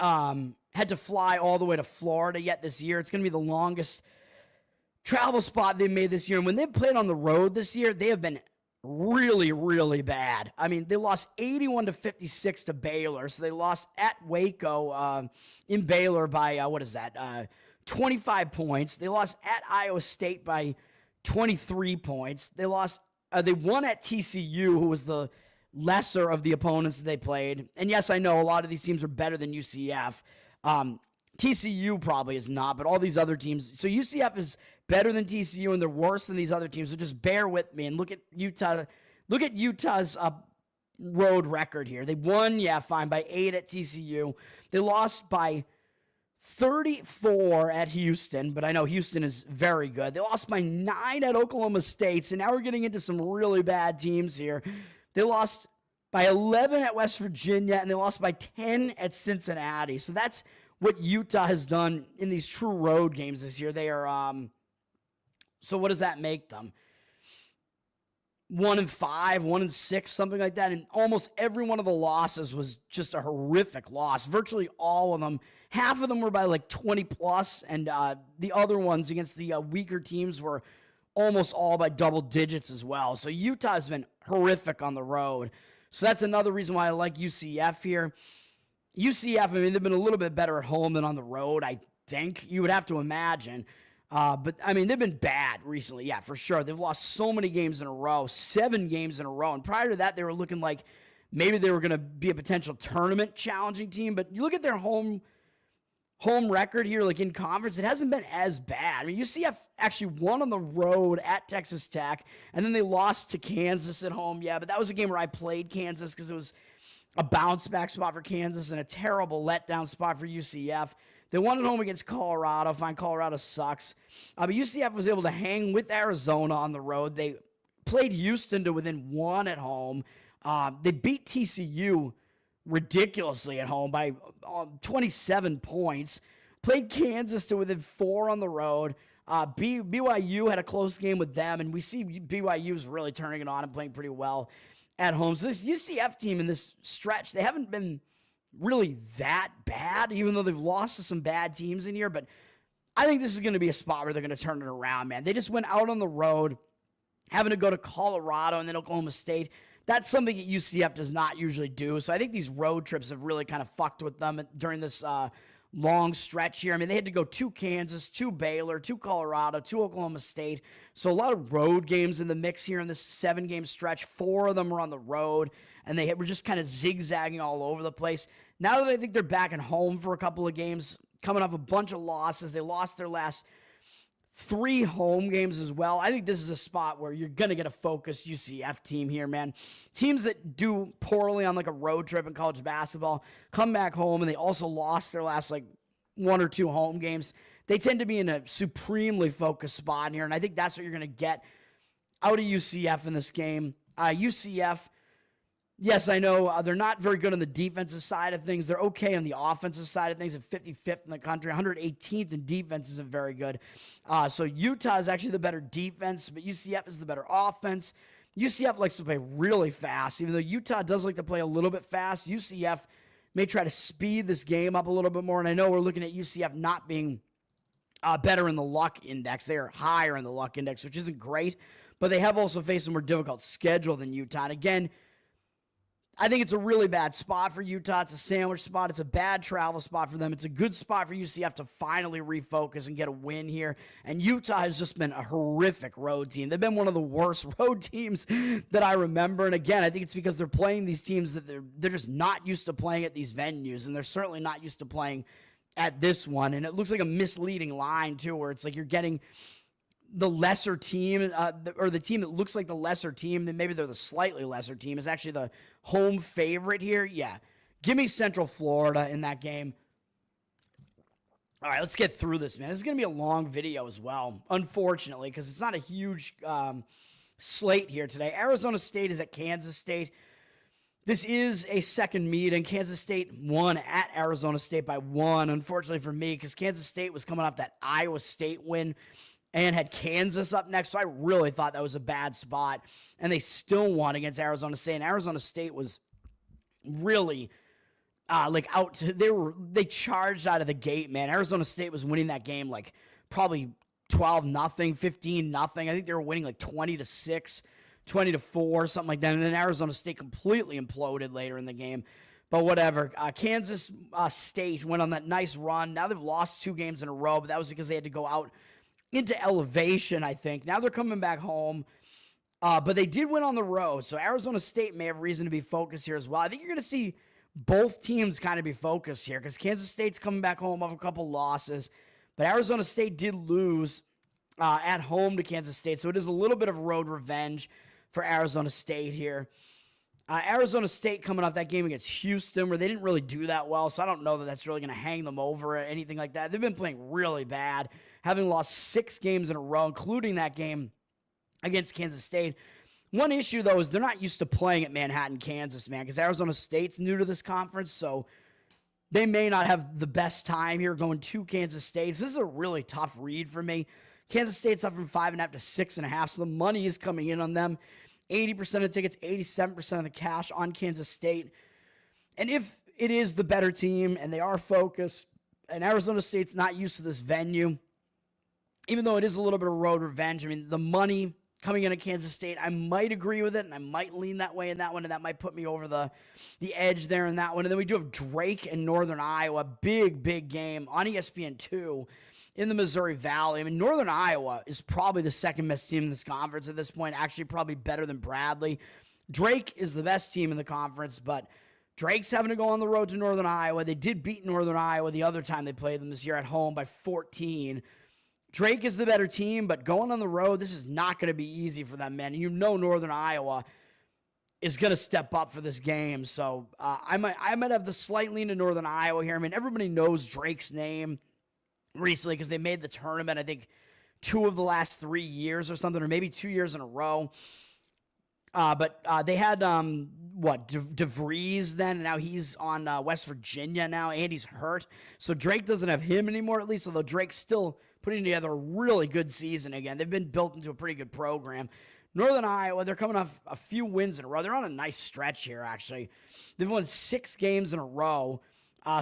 had to fly all the way to Florida yet this year. It's going to be the longest travel spot they made this year. And when they've played on the road this year, they have been really, really bad. I mean, they lost 81-56 to Baylor. So they lost at Waco in Baylor by, 25 points. They lost at Iowa State by 23 points. They won at TCU, who was the lesser of the opponents that they played. And yes, I know a lot of these teams are better than UCF. TCU probably is not, but all these other teams. So UCF is better than TCU, and they're worse than these other teams. So just bear with me and look at Utah. Look at Utah's road record here. They won, by 8 at TCU. They lost by 34 at Houston, but I know Houston is very good. They lost by 9 at Oklahoma State, so now we're getting into some really bad teams here. They lost by 11 at West Virginia, and they lost by 10 at Cincinnati. So that's what Utah has done in these true road games this year. They are, so what does that make them? 1-5, 1-6, something like that. And almost every one of the losses was just a horrific loss. Virtually all of them. Half of them were by like 20 plus, and the other ones against the weaker teams were almost all by double digits as well. So Utah has been horrific on the road. So that's another reason why I like UCF here. UCF, they've been a little bit better at home than on the road, I think. You would have to imagine. But, they've been bad recently. Yeah, for sure. They've lost so many games in a row, 7 games in a row. And prior to that, they were looking like maybe they were going to be a potential tournament challenging team. But you look at their home record here, like in conference, it hasn't been as bad. UCF actually won on the road at Texas Tech, and then they lost to Kansas at home. Yeah, but that was a game where I played Kansas because it was a bounce-back spot for Kansas and a terrible letdown spot for UCF. They won at home against Colorado. Fine, Colorado sucks. But UCF was able to hang with Arizona on the road. They played Houston to within 1 at home. They beat TCU ridiculously at home by 27 points. Played Kansas to within 4 on the road. BYU had a close game with them, and we see BYU is really turning it on and playing pretty well at home. So this UCF team in this stretch, they haven't been really that bad, even though they've lost to some bad teams in here. But I think this is going to be a spot where they're going to turn it around, man. They just went out on the road, having to go to Colorado and then Oklahoma State. That's something that UCF does not usually do. So I think these road trips have really kind of fucked with them during this long stretch here. They had to go to Kansas, to Baylor, to Colorado, to Oklahoma State. So a lot of road games in the mix here in this 7-game stretch. 4 of them were on the road, and they were just kind of zigzagging all over the place. Now that I think they're back at home for a couple of games, coming off a bunch of losses, they lost their last 3 home games as well. I think this is a spot where you're going to get a focused UCF team here, man. Teams that do poorly on like a road trip in college basketball come back home, and they also lost their last like 1 or 2 home games. They tend to be in a supremely focused spot here, and I think that's what you're going to get out of UCF in this game. UCF, yes, I know they're not very good on the defensive side of things. They're okay on the offensive side of things, at 55th in the country. 118th in defense isn't very good. So Utah is actually the better defense, but UCF is the better offense. UCF likes to play really fast. Even though Utah does like to play a little bit fast, UCF may try to speed this game up a little bit more. And I know we're looking at UCF not being better in the luck index. They are higher in the luck index, which isn't great. But they have also faced a more difficult schedule than Utah. And again, I think it's a really bad spot for Utah. It's a sandwich spot. It's a bad travel spot for them. It's a good spot for UCF to finally refocus and get a win here. And Utah has just been a horrific road team. They've been one of the worst road teams that I remember. And again, I think it's because they're playing these teams that they're just not used to playing at these venues. And they're certainly not used to playing at this one. And it looks like a misleading line, too, where it's like you're getting the lesser team, or the team that looks like the lesser team, then maybe they're the slightly lesser team, is actually the home favorite here. Yeah. Give me Central Florida in that game. All right, let's get through this, man. This is going to be a long video as well, unfortunately, because it's not a huge slate here today. Arizona State is at Kansas State. This is a second meet, and Kansas State won at Arizona State by 1, unfortunately for me, because Kansas State was coming off that Iowa State win and had Kansas up next, so I really thought that was a bad spot, and they still won against Arizona State, and Arizona State was really they charged out of the gate, man. Arizona State was winning that game like probably 12-0, 15-0. I think they were winning like 20-6, 20-4, something like that, and then Arizona State completely imploded later in the game. But whatever. Kansas State went on that nice run. Now they've lost 2 games in a row, but that was because they had to go out into elevation, I think. Now they're coming back home, but they did win on the road, so Arizona State may have reason to be focused here as well. I think you're going to see both teams kind of be focused here because Kansas State's coming back home off a couple losses, but Arizona State did lose at home to Kansas State, so it is a little bit of road revenge for Arizona State here. Arizona State coming off that game against Houston where they didn't really do that well, so I don't know that that's really going to hang them over or anything like that. They've been playing really bad, having lost 6 games in a row, including that game against Kansas State. One issue, though, is they're not used to playing at Manhattan, Kansas, man, because Arizona State's new to this conference, so they may not have the best time here going to Kansas State. So this is a really tough read for me. Kansas State's up from 5.5 to 6.5, so the money is coming in on them. 80% of tickets, 87% of the cash on Kansas State. And if it is the better team and they are focused, and Arizona State's not used to this venue, even though it is a little bit of road revenge, I mean, the money coming into Kansas State, I might agree with it, and I might lean that way in that one, and that might put me over the edge there in that one. And then we do have Drake and Northern Iowa, big game on ESPN2 in the Missouri Valley. I mean, Northern Iowa is probably the second best team in this conference at this point, actually probably better than Bradley. Drake is the best team in the conference, but Drake's having to go on the road to Northern Iowa. They did beat Northern Iowa the other time they played them this year at home by 14. Drake is the better team, but going on the road, this is not going to be easy for them, man. And you know Northern Iowa is going to step up for this game, so I might have the slight lean to Northern Iowa here. I mean, everybody knows Drake's name recently because they made the tournament, I think, 2 of the last 3 years or something, or maybe 2 years in a row. But they had, DeVries then, and now he's on West Virginia now, and he's hurt. So Drake doesn't have him anymore, at least, although Drake's still putting together a really good season again. They've been built into a pretty good program. Northern Iowa, they're coming off a few wins in a row. They're on a nice stretch here, actually. They've won 6 games in a row.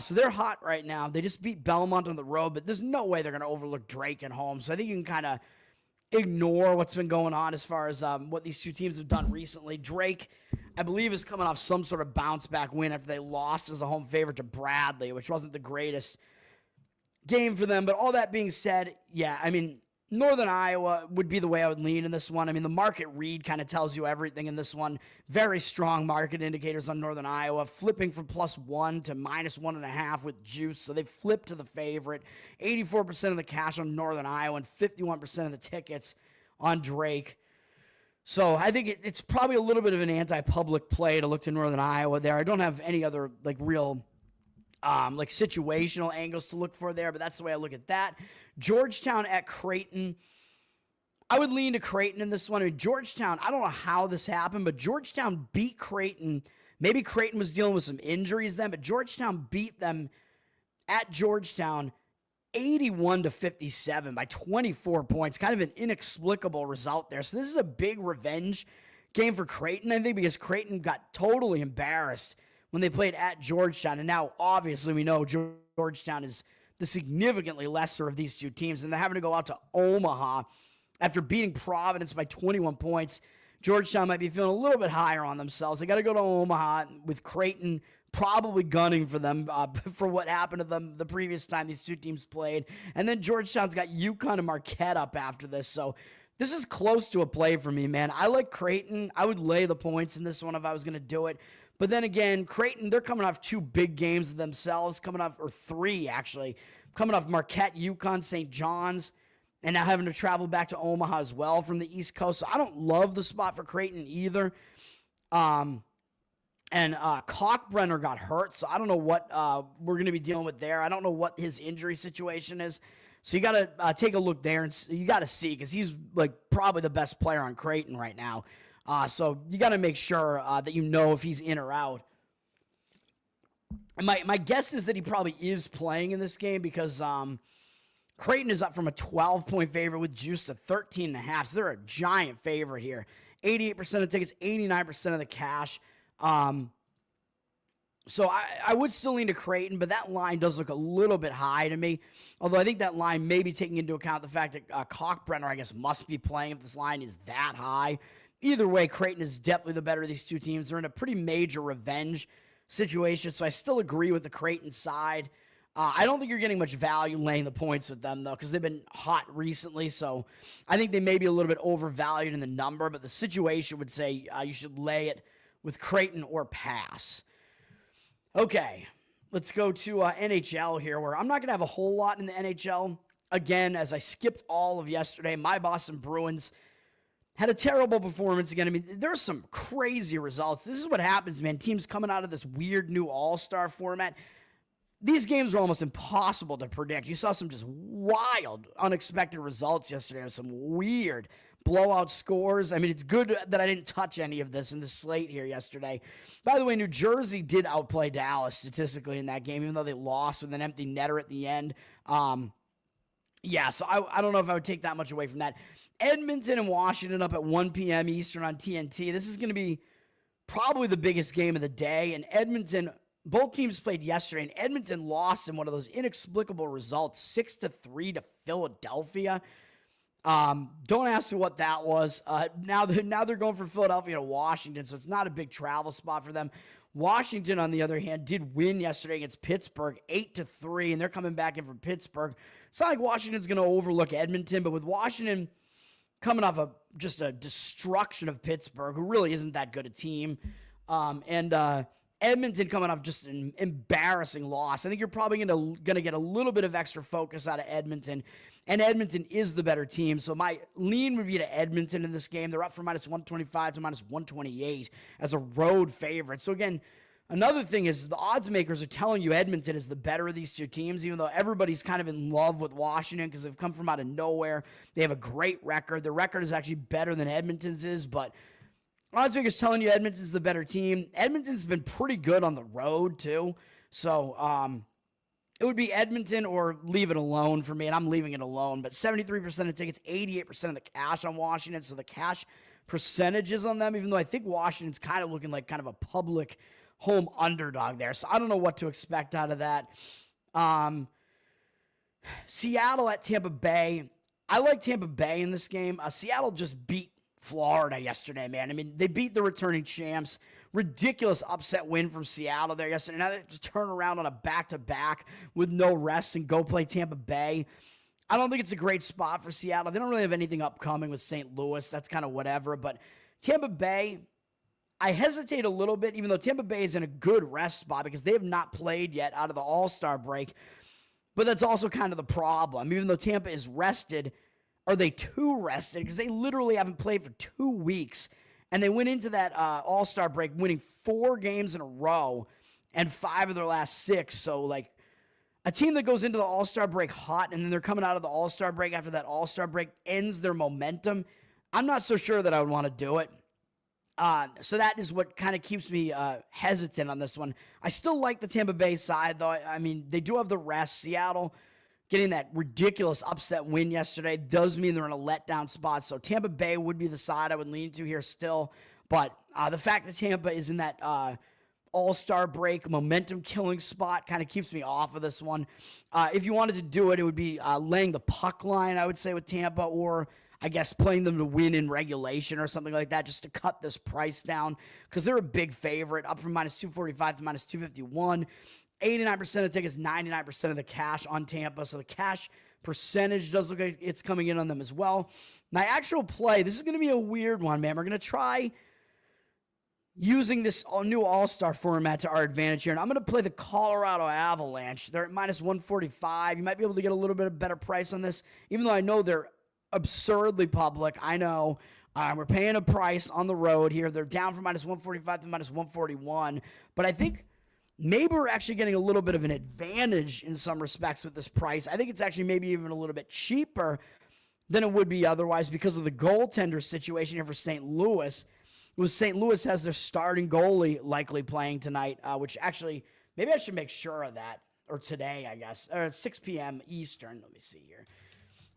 So they're hot right now. They just beat Belmont on the road, but there's no way they're going to overlook Drake at home. So I think you can kind of ignore what's been going on as far as what these 2 teams have done recently. Drake, I believe, is coming off some sort of bounce-back win after they lost as a home favorite to Bradley, which wasn't the greatest game for them. But all that being said, yeah, I mean, Northern Iowa would be the way I would lean in this one. I mean, the market read kind of tells you everything in this one. Very strong market indicators on Northern Iowa, flipping from +1 to -1.5 with juice. So they flipped to the favorite. 84% of the cash on Northern Iowa and 51% of the tickets on Drake. So I think it's probably a little bit of an anti-public play to look to Northern Iowa there. I don't have any other real situational angles to look for there, but that's the way I look at that. Georgetown at Creighton. I would lean to Creighton in this one. I mean, Georgetown, I don't know how this happened, but Georgetown beat Creighton. Maybe Creighton was dealing with some injuries then, but Georgetown beat them at Georgetown 81-57 by 24 points. Kind of an inexplicable result there. So this is a big revenge game for Creighton, I think, because Creighton got totally embarrassed when they played at Georgetown. And now, obviously, we know Georgetown is the significantly lesser of these two teams, and they're having to go out to Omaha after beating Providence by 21 points. Georgetown might be feeling a little bit higher on themselves. They got to go to Omaha with Creighton probably gunning for them for what happened to them the previous time these two teams played. And then Georgetown's got UConn and Marquette up after this. So this is close to a play for me, man. I like Creighton. I would lay the points in this one if I was going to do it. But then again, Creighton, they're coming off two big games themselves, or three, actually. Coming off Marquette, UConn, St. John's, and now having to travel back to Omaha as well from the East Coast. So I don't love the spot for Creighton either. And Kalkbrenner got hurt, so I don't know what we're going to be dealing with there. I don't know what his injury situation is. So you got to take a look there, and you got to see, because he's probably the best player on Creighton right now. So you got to make sure that you know if he's in or out. And my guess is that he probably is playing in this game, because Creighton is up from a 12-point favorite with juice to 13.5. So they're a giant favorite here. 88% of tickets, 89% of the cash. So I would still lean to Creighton, but that line does look a little bit high to me. Although I think that line may be taking into account the fact that Kalkbrenner, I guess, must be playing if this line is that high. Either way, Creighton is definitely the better of these two teams. They're in a pretty major revenge situation, so I still agree with the Creighton side. I don't think you're getting much value laying the points with them, though, because they've been hot recently, so I think they may be a little bit overvalued in the number, but the situation would say you should lay it with Creighton or pass. Okay, let's go to NHL here, where I'm not going to have a whole lot in the NHL. Again, as I skipped all of yesterday, my Boston Bruins had a terrible performance again. I mean, there's some crazy results. This is what happens, man. Teams coming out of this weird new all-star format. These games are almost impossible to predict. You saw some just wild, unexpected results yesterday. Some weird blowout scores. I mean, it's good that I didn't touch any of this in the slate here yesterday. By the way, New Jersey did outplay Dallas statistically in that game, even though they lost with an empty netter at the end. So I don't know if I would take that much away from that. Edmonton and Washington up at 1 p.m. Eastern on TNT. This is going to be probably the biggest game of the day. And Edmonton, both teams played yesterday, and Edmonton lost in one of those inexplicable results, 6-3 to Philadelphia. Don't ask me what that was. Now they're going from Philadelphia to Washington, so it's not a big travel spot for them. Washington, on the other hand, did win yesterday against Pittsburgh, 8-3, and they're coming back in from Pittsburgh. It's not like Washington's going to overlook Edmonton, but with Washington coming off just a destruction of Pittsburgh, who really isn't that good a team, and Edmonton coming off just an embarrassing loss, I think you're probably going to get a little bit of extra focus out of Edmonton, and Edmonton is the better team, so my lean would be to Edmonton in this game. They're up from -125 to -128 as a road favorite. So again, another thing is the odds makers are telling you Edmonton is the better of these two teams, even though everybody's kind of in love with Washington because they've come from out of nowhere. They have a great record. Their record is actually better than Edmonton's is, but odds makers telling you Edmonton's the better team. Edmonton's been pretty good on the road too, so it would be Edmonton or leave it alone for me, and I'm leaving it alone. But 73% of tickets, 88% of the cash on Washington, so the cash percentages on them, even though I think Washington's kind of looking like kind of a public home underdog there. So I don't know what to expect out of that. Seattle at Tampa Bay. I like Tampa Bay in this game. Seattle just beat Florida yesterday, man. I mean, they beat the returning champs. Ridiculous upset win from Seattle there yesterday. Now they have to turn around on a back-to-back with no rest and go play Tampa Bay. I don't think it's a great spot for Seattle. They don't really have anything upcoming with St. Louis. That's kind of whatever. But Tampa Bay, I hesitate a little bit, even though Tampa Bay is in a good rest spot because they have not played yet out of the All-Star break. But that's also kind of the problem. Even though Tampa is rested, are they too rested? Because they literally haven't played for 2 weeks. And they went into that All-Star break winning 4 games in a row and 5 of their last 6. So, like, a team that goes into the All-Star break hot and then they're coming out of the All-Star break after that All-Star break ends their momentum, I'm not so sure that I would want to do it. So that is what kind of keeps me hesitant on this one. I still like the Tampa Bay side, though. I mean, they do have the rest. Seattle getting that ridiculous upset win yesterday does mean they're in a letdown spot. So Tampa Bay would be the side I would lean to here still. But the fact that Tampa is in that All-Star break momentum-killing spot kind of keeps me off of this one. If you wanted to do it, it would be laying the puck line, I would say, with Tampa, or I guess playing them to win in regulation or something like that just to cut this price down because they're a big favorite, up from minus 245 to minus 251. 89% of tickets, 99% of the cash on Tampa. So the cash percentage does look like it's coming in on them as well. My actual play, this is going to be a weird one, man. We're going to try using this new All-Star format to our advantage here. And I'm going to play the Colorado Avalanche. They're at minus 145. You might be able to get a little bit of better price on this, even though I know they're absurdly public. I know. We're paying a price on the road here. They're down from minus 145 to minus 141. But I think maybe we're actually getting a little bit of an advantage in some respects with this price. I think it's actually maybe even a little bit cheaper than it would be otherwise because of the goaltender situation here for St. Louis. St. Louis has their starting goalie likely playing tonight, which actually, maybe I should make sure of that, or today, I guess, or 6 p.m. Eastern. Let me see here.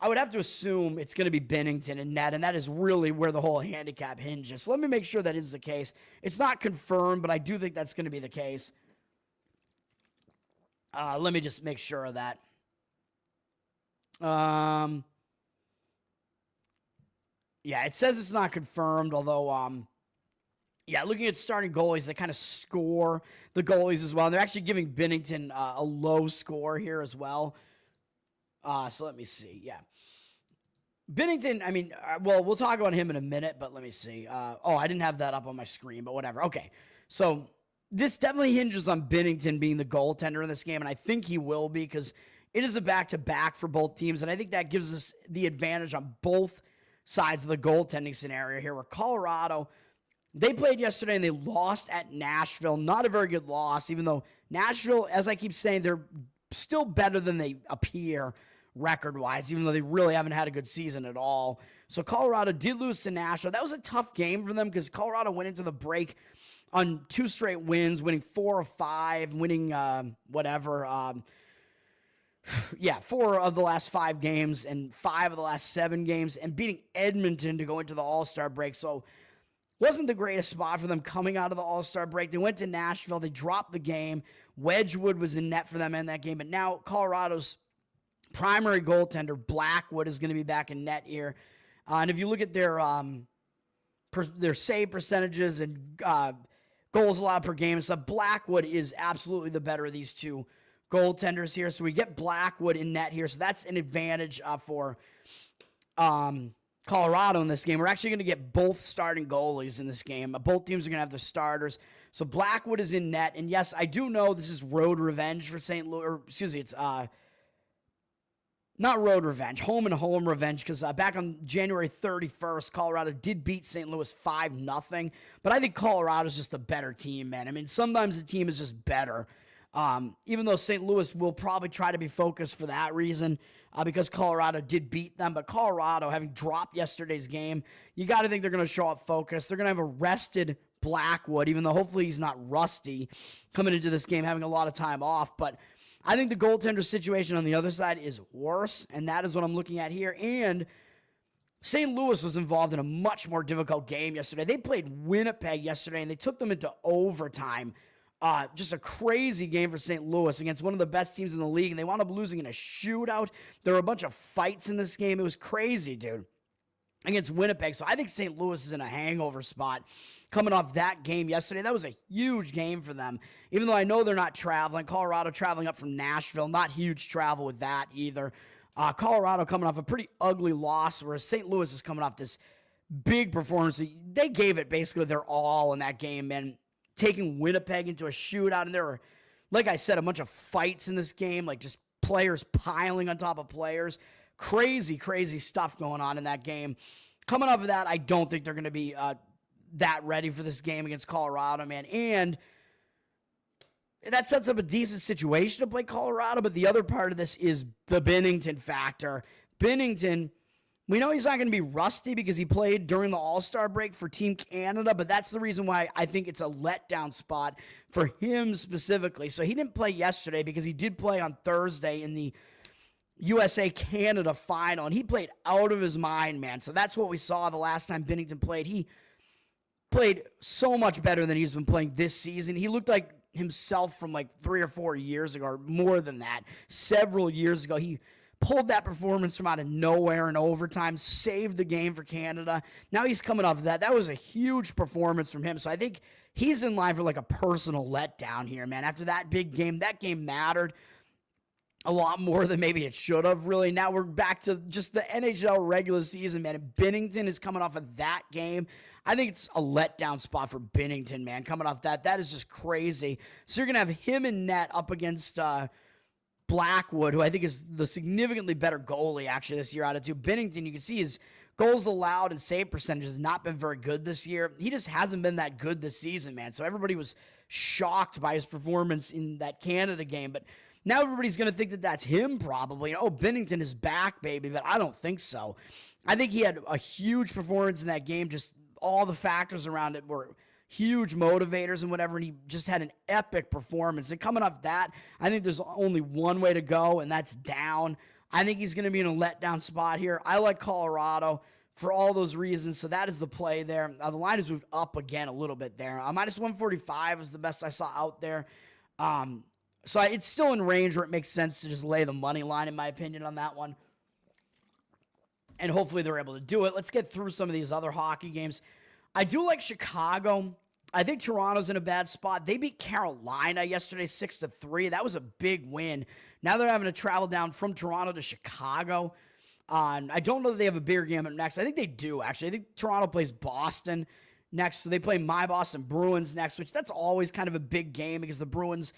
I would have to assume it's going to be Binnington and net, and that is really where the whole handicap hinges. So let me make sure that is the case. It's not confirmed, but I do think that's going to be the case. Let me just make sure of that. Yeah, it says it's not confirmed, although, yeah, looking at starting goalies, they kind of score the goalies as well. And they're actually giving Binnington a low score here as well. So let me see. Yeah. Binnington, I mean, well, we'll talk about him in a minute, but let me see. I didn't have that up on my screen, but whatever. Okay. So this definitely hinges on Binnington being the goaltender in this game, and I think he will be because it is a back-to-back for both teams, and I think that gives us the advantage on both sides of the goaltending scenario here, where Colorado, they played yesterday and they lost at Nashville. Not a very good loss, even though Nashville, as I keep saying, they're still better than they appear record-wise, even though they really haven't had a good season at all. So Colorado did lose to Nashville. That was a tough game for them because Colorado went into the break on 2 straight wins, winning 4 of 5, winning 4 of the last 5 games and 5 of the last 7 games, and beating Edmonton to go into the All-Star break. So wasn't the greatest spot for them coming out of the All-Star break. They went to Nashville. They dropped the game. Wedgwood was in net for them in that game. But now Colorado's primary goaltender, Blackwood, is going to be back in net here. And if you look at their save percentages and goals allowed per game and stuff, Blackwood is absolutely the better of these two goaltenders here. So we get Blackwood in net here. So that's an advantage for Colorado in this game. We're actually going to get both starting goalies in this game. Both teams are going to have the starters. So Blackwood is in net. And yes, I do know this is road revenge for St. Louis. Or, excuse me, it's not road revenge, home and home revenge, because back on January 31st, Colorado did beat St. Louis 5-0. But I think Colorado's just the better team, man. I mean, sometimes the team is just better. Even though St. Louis will probably try to be focused for that reason, because Colorado did beat them. But Colorado, having dropped yesterday's game, you got to think they're going to show up focused. They're going to have a rested Blackwood, even though hopefully he's not rusty coming into this game, having a lot of time off. But I think the goaltender situation on the other side is worse, and that is what I'm looking at here. And St. Louis was involved in a much more difficult game yesterday. They played Winnipeg yesterday, and they took them into overtime. Just a crazy game for St. Louis against one of the best teams in the league, and they wound up losing in a shootout. There were a bunch of fights in this game. It was crazy, dude, against Winnipeg. So I think St. Louis is in a hangover spot coming off that game yesterday. That was a huge game for them, even though I know they're not traveling. Colorado traveling up from Nashville, not huge travel with that either. Colorado coming off a pretty ugly loss, whereas St. Louis is coming off this big performance. They gave it basically their all in that game, man. Taking Winnipeg into a shootout, and there were, like I said, a bunch of fights in this game, like just players piling on top of players. Crazy, crazy stuff going on in that game. Coming off of that, I don't think they're going to be that ready for this game against Colorado, man. And that sets up a decent situation to play Colorado, but the other part of this is the Binnington factor. Binnington, we know he's not going to be rusty because he played during the All-Star break for Team Canada, but that's the reason why I think it's a letdown spot for him specifically. So he didn't play yesterday because he did play on Thursday in the USA-Canada final, and he played out of his mind, man. So that's what we saw the last time Binnington played. He played so much better than he's been playing this season. He looked like himself from like 3 or 4 years ago, or more than that, several years ago. He pulled that performance from out of nowhere in overtime, saved the game for Canada. Now he's coming off of that. That was a huge performance from him. So I think he's in line for like a personal letdown here, man. After that big game, that game mattered a lot more than maybe it should have, really. Now we're back to just the NHL regular season, man. And Binnington is coming off of that game. I think it's a letdown spot for Binnington, man, coming off that. That is just crazy. So you're going to have him in net up against Blackwood, who I think is the significantly better goalie, actually, this year out of two. Binnington, you can see his goals allowed and save percentage has not been very good this year. He just hasn't been that good this season, man. So everybody was shocked by his performance in that Canada game. But now everybody's going to think that that's him probably. Oh, Binnington is back, baby. But I don't think so. I think he had a huge performance in that game. Just all the factors around it were huge motivators and whatever, and he just had an epic performance. And coming off that, I think there's only one way to go, and that's down. I think he's going to be in a letdown spot here. I like Colorado for all those reasons, so that is the play there. The line has moved up again a little bit there. Minus 145 is the best I saw out there. So it's still in range where it makes sense to just lay the money line, in my opinion, on that one. And hopefully they're able to do it. Let's get through some of these other hockey games. I do like Chicago. I think Toronto's in a bad spot. They beat Carolina yesterday 6-3. That was a big win. Now they're having to travel down from Toronto to Chicago. I don't know that they have a bigger game up next. I think they do, actually. I think Toronto plays Boston next. So they play my Boston Bruins next, which that's always kind of a big game because the Bruins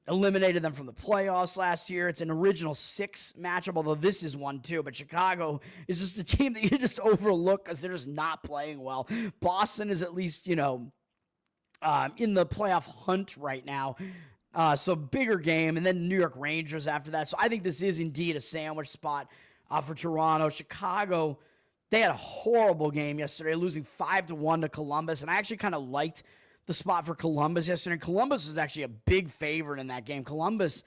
eliminated them from the playoffs last year. It's an original 6 matchup, although this is one too. But Chicago is just a team that you just overlook because they're just not playing well. Boston is at least, in the playoff hunt right now. So bigger game, and then New York Rangers after that. So I think this is indeed a sandwich spot for Toronto. Chicago, they had a horrible game yesterday, losing 5-1 to Columbus, and I actually kind of liked the spot for Columbus yesterday. Columbus was actually a big favorite in that game. Columbus,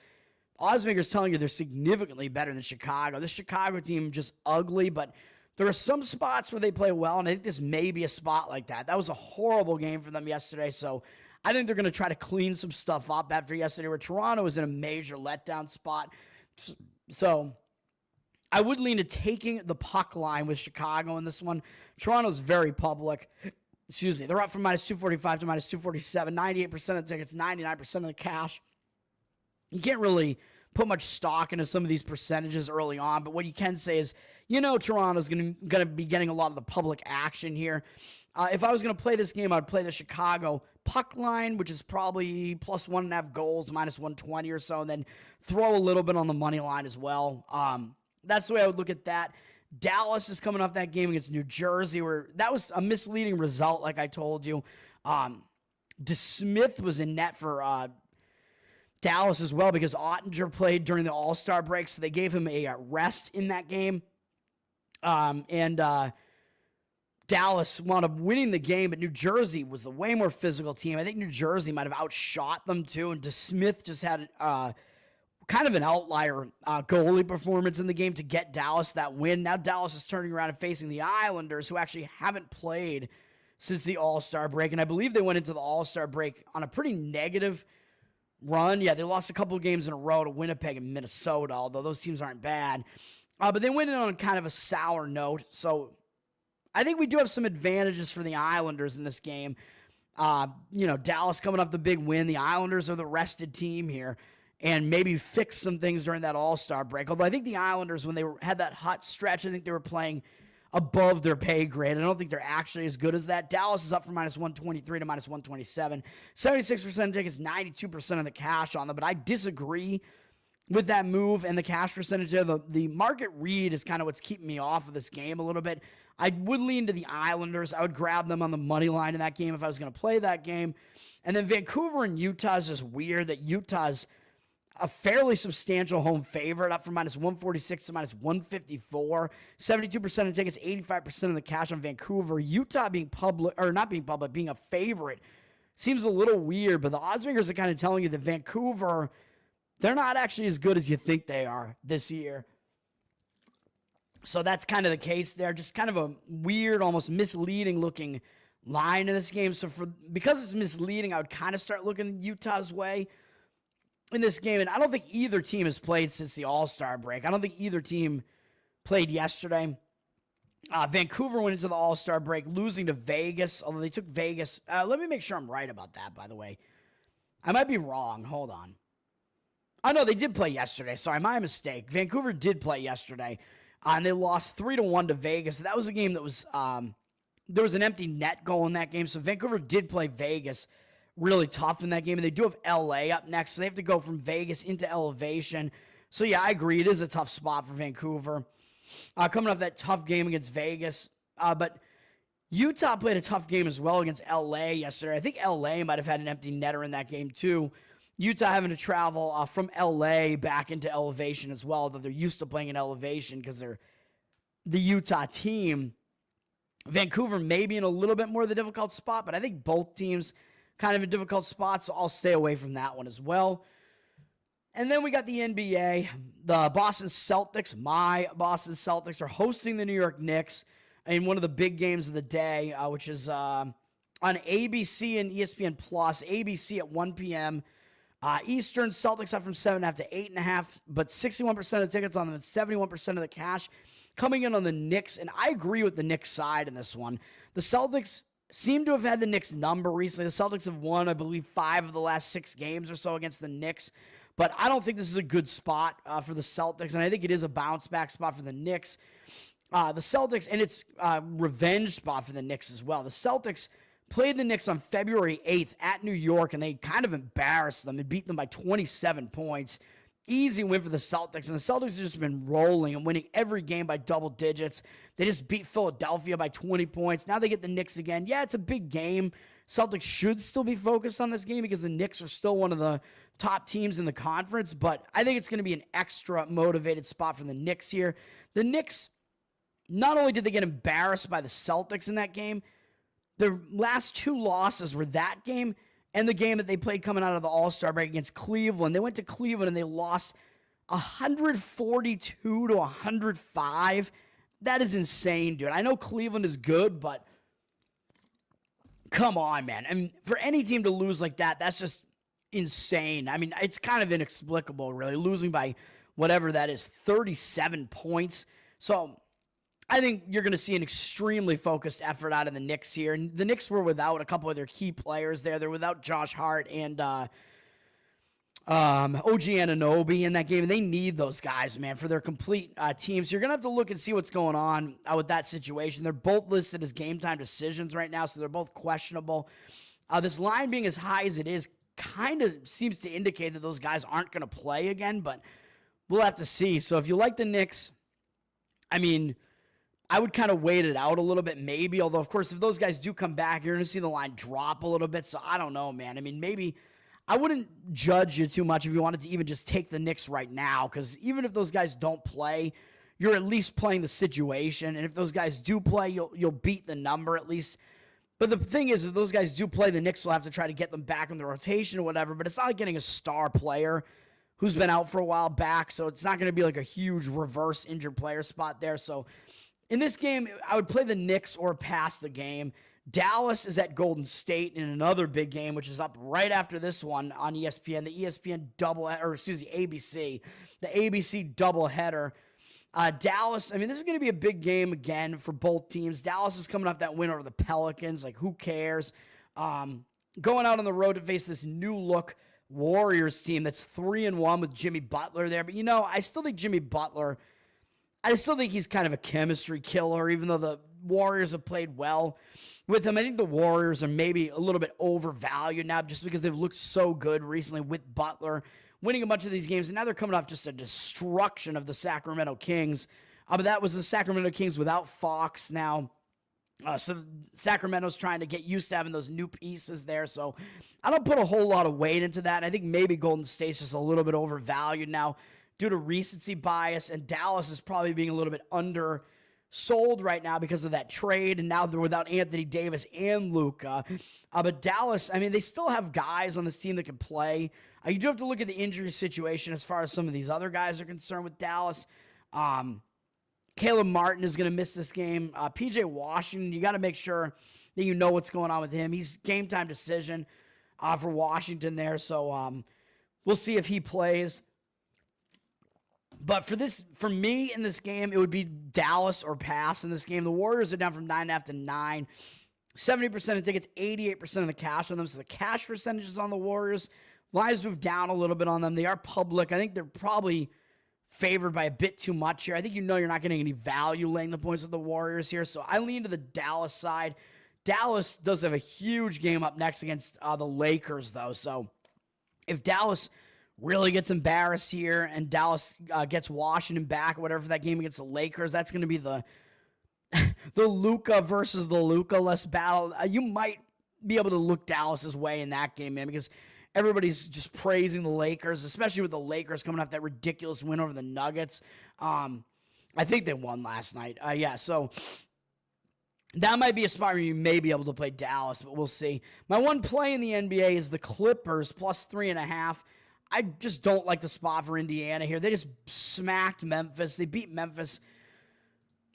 oddsmakers telling you they're significantly better than Chicago. This Chicago team just ugly, but there are some spots where they play well, and I think this may be a spot like that. That was a horrible game for them yesterday, so I think they're going to try to clean some stuff up after yesterday, where Toronto was in a major letdown spot. So I would lean to taking the puck line with Chicago in this one. Toronto's very public. They're up from minus 245 to minus 247. 98% of tickets, 99% of the cash. You can't really put much stock into some of these percentages early on, but what you can say is, Toronto's going to be getting a lot of the public action here. If I was going to play this game, I'd play the Chicago puck line, which is probably plus 1.5 goals, minus 120 or so, and then throw a little bit on the money line as well. That's the way I would look at that. Dallas is coming off that game against New Jersey, where that was a misleading result, like I told you. DeSmith was in net for Dallas as well because Ottinger played during the All-Star break, so they gave him a rest in that game. Dallas wound up winning the game, but New Jersey was the way more physical team. I think New Jersey might have outshot them too, and DeSmith just had kind of an outlier goalie performance in the game to get Dallas that win. Now Dallas is turning around and facing the Islanders, who actually haven't played since the All-Star break, and I believe they went into the All-Star break on a pretty negative run. Yeah, they lost a couple of games in a row to Winnipeg and Minnesota, although those teams aren't bad. But they went in on kind of a sour note, so I think we do have some advantages for the Islanders in this game. Dallas coming off the big win. The Islanders are the rested team here. and maybe fix some things during that All-Star break. Although I think the Islanders, when they had that hot stretch, I think they were playing above their pay grade. I don't think they're actually as good as that. Dallas is up from -123 to -127. 76% tickets, 92% of the cash on them. But I disagree with that move and the cash percentage there. The market read is kind of what's keeping me off of this game a little bit. I would lean to the Islanders. I would grab them on the money line in that game if I was going to play that game. And then Vancouver and Utah is just weird that Utah's a fairly substantial home favorite, up from -146 to -154. 72% of tickets, 85% of the cash on Vancouver. Utah being being a favorite seems a little weird, but the odds makers are kind of telling you that Vancouver, they're not actually as good as you think they are this year. So that's kind of the case there. Just kind of a weird, almost misleading looking line in this game. So because it's misleading, I would kind of start looking Utah's way in this game. And I don't think either team has played since the All-Star break. I don't think either team played yesterday. Vancouver went into the All-Star break losing to Vegas, although they took Vegas. Let me make sure I'm right about that, by the way. I might be wrong. Hold on. Oh, no, they did play yesterday. Sorry, my mistake. Vancouver did play yesterday, and they lost 3-1 to Vegas. So that was a game that was there was an empty net goal in that game. So Vancouver did play Vegas really tough in that game, and they do have LA up next, so they have to go from Vegas into elevation. So yeah, I agree, it is a tough spot for Vancouver coming off that tough game against Vegas. But Utah played a tough game as well against LA yesterday. I think LA might have had an empty netter in that game too. Utah having to travel from LA back into elevation as well, though they're used to playing in elevation because they're the Utah team. Vancouver maybe in a little bit more of the difficult spot, but I think both teams kind of in difficult spots, so I'll stay away from that one as well. And then we got the NBA. The Boston Celtics, my Boston Celtics, are hosting the New York Knicks in one of the big games of the day, which is on ABC and ESPN+. ABC at 1 p.m. Eastern. Celtics up from 7.5 to 8.5, but 61% of the tickets on them and 71% of the cash coming in on the Knicks. And I agree with the Knicks side in this one. The Celtics seem to have had the Knicks number recently. The Celtics have won, I believe, 5 of the last 6 games or so against the Knicks. But I don't think this is a good spot for the Celtics, and I think it is a bounce-back spot for the Knicks. The Celtics, and it's a revenge spot for the Knicks as well. The Celtics played the Knicks on February 8th at New York, and they kind of embarrassed them and beat them by 27 points. Easy win for the Celtics, and the Celtics have just been rolling and winning every game by double digits. They just beat Philadelphia by 20 points. Now they get the Knicks again. Yeah, it's a big game. Celtics should still be focused on this game because the Knicks are still one of the top teams in the conference, but I think it's going to be an extra motivated spot for the Knicks here. The Knicks, not only did they get embarrassed by the Celtics in that game, their last 2 losses were that game and the game that they played coming out of the All-Star break against Cleveland. They went to Cleveland and they lost 142 to 105. That is insane, dude. I know Cleveland is good, but come on, man. I mean, for any team to lose like that, that's just insane. I mean, it's kind of inexplicable, really, losing by whatever that is, 37 points. So I think you're going to see an extremely focused effort out of the Knicks here. And the Knicks were without a couple of their key players there. They're without Josh Hart and OG Anunoby in that game. And they need those guys, man, for their complete teams. So you're going to have to look and see what's going on with that situation. They're both listed as game time decisions right now, so they're both questionable. This line being as high as it is kind of seems to indicate that those guys aren't going to play again, but we'll have to see. So if you like the Knicks, I mean, I would kind of wait it out a little bit maybe, although, of course, if those guys do come back, you're going to see the line drop a little bit, so I don't know, man. I mean, maybe I wouldn't judge you too much if you wanted to even just take the Knicks right now, because even if those guys don't play, you're at least playing the situation, and if those guys do play, you'll beat the number at least. But the thing is, if those guys do play, the Knicks will have to try to get them back in the rotation or whatever, but it's not like getting a star player who's been out for a while back, so it's not going to be like a huge reverse injured player spot there. So in this game, I would play the Knicks or pass the game. Dallas is at Golden State in another big game, which is up right after this one on ESPN, the ESPN ABC, the ABC doubleheader. Dallas, I mean, this is going to be a big game again for both teams. Dallas is coming off that win over the Pelicans. Like, who cares? Going out on the road to face this new look Warriors team that's 3-1 with Jimmy Butler there. But, I still think he's kind of a chemistry killer, even though the Warriors have played well with him. I think the Warriors are maybe a little bit overvalued now just because they've looked so good recently with Butler, winning a bunch of these games. And now they're coming off just a destruction of the Sacramento Kings. But that was the Sacramento Kings without Fox now. So Sacramento's trying to get used to having those new pieces there. So I don't put a whole lot of weight into that. And I think maybe Golden State's just a little bit overvalued now due to recency bias. And Dallas is probably being a little bit undersold right now because of that trade. And now they're without Anthony Davis and Luka. But Dallas, they still have guys on this team that can play. You do have to look at the injury situation as far as some of these other guys are concerned with Dallas. Caleb Martin is going to miss this game. PJ Washington, you got to make sure that you know what's going on with him. He's game time decision for Washington there. So we'll see if he plays. But for me in this game, it would be Dallas or pass in this game. The Warriors are down from 9.5 to 9. 70% of tickets, 88% of the cash on them. So the cash percentages on the Warriors. Lines moved down a little bit on them. They are public. I think they're probably favored by a bit too much here. I think you're not getting any value laying the points with the Warriors here. So I lean to the Dallas side. Dallas does have a huge game up next against the Lakers, though. So if Dallas really gets embarrassed here and Dallas gets Washington back, whatever, for that game against the Lakers, that's going to be the Luka versus the Luka-less battle. You might be able to look Dallas's way in that game, man, because everybody's just praising the Lakers, especially with the Lakers coming off that ridiculous win over the Nuggets. I think they won last night. So that might be a spot where you may be able to play Dallas, but we'll see. My one play in the NBA is the Clippers plus 3.5. I just don't like the spot for Indiana here. They just smacked Memphis. They beat Memphis